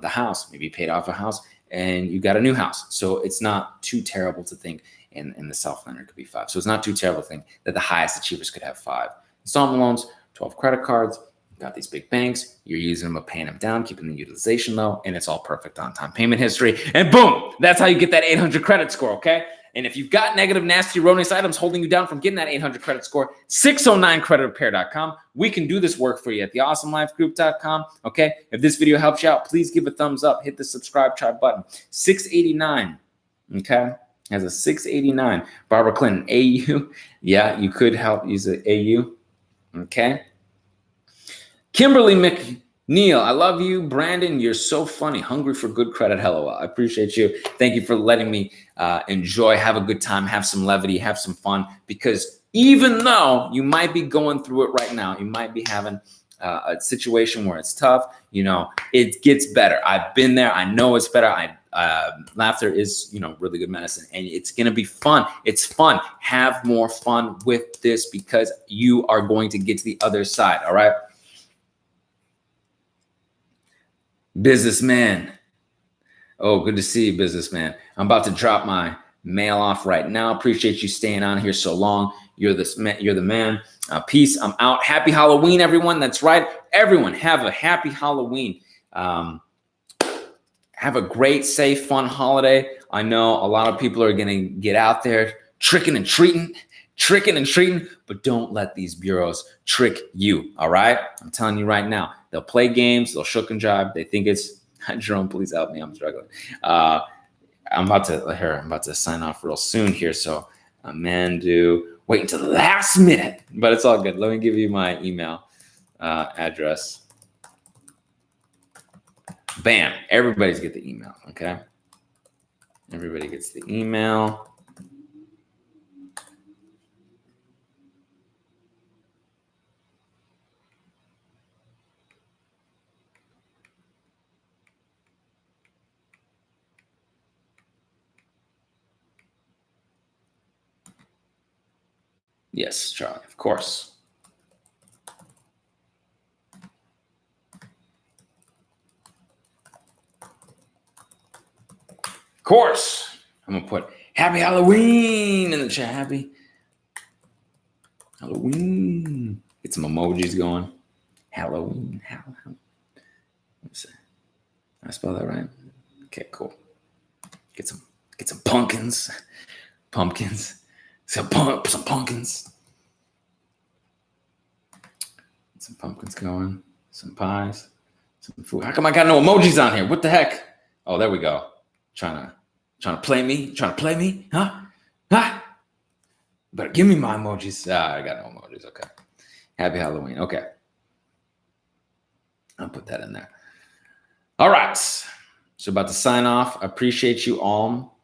the house, maybe you paid off a house and you got a new house. So it's not too terrible to think, in the self-lender could be 5. So it's not too terrible to think that the highest achievers could have 5 installment loans, 12 credit cards, you got these big banks, you're using them but paying them down, keeping the utilization low, and it's all perfect on-time payment history. And boom, that's how you get that 800 credit score, okay? And if you've got negative, nasty, erroneous items holding you down from getting that 800 credit score, 609creditrepair.com. We can do this work for you at theawesomelifegroup.com. Okay. If this video helps you out, please give a thumbs up. Hit the subscribe tribe button. 689. Okay. Has a 689. Barbara Clinton, AU. Yeah, you could help use an AU. Okay. Kimberly McNeil, I love you. Brandon, you're so funny. Hungry for good credit. LOL. I appreciate you. Thank you for letting me enjoy, have a good time, have some levity, have some fun. Because even though you might be going through it right now, you might be having a situation where it's tough, it gets better. I've been there. I know it's better. Laughter is, really good medicine, and it's going to be fun. It's fun. Have more fun with this because you are going to get to the other side. All right. Businessman. Oh, good to see you, businessman. I'm about to drop my mail off right now. Appreciate you staying on here so long. You're the man. Peace. I'm out. Happy Halloween, everyone. That's right. Everyone, have a happy Halloween. Have a great, safe, fun holiday. I know a lot of people are going to get out there tricking and treating, but don't let these bureaus trick you. All right. I'm telling you right now, they'll play games. They'll shook and jive. They think it's Jerome. Please help me. I'm struggling. I'm about to sign off real soon here. So Amandu, wait until the last minute, but it's all good. Let me give you my email address. Bam. Everybody's get the email. Okay. Everybody gets the email. Yes, Charlie, of course. Of course. I'm going to put Happy Halloween in the chat. Happy Halloween. Get some emojis going. Halloween. Let's see. Did I spell that right? Okay, cool. Get some pumpkins. Some pumpkins. Some pumpkins going. Some pies. Some food. How come I got no emojis on here? What the heck? Oh, there we go. Trying to play me? Trying to play me? Huh? Better give me my emojis. I got no emojis. Okay. Happy Halloween. Okay. I'll put that in there. All right. So about to sign off. I appreciate you all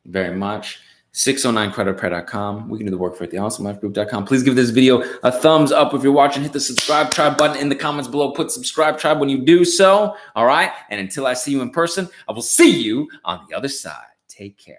very much. 609creditrepair.com. We can do the work for it. The awesomelifegroup.com. Please give this video a thumbs up if you're watching. Hit the subscribe tribe button in the comments below. Put subscribe tribe when you do so. All right. And until I see you in person, I will see you on the other side. Take care.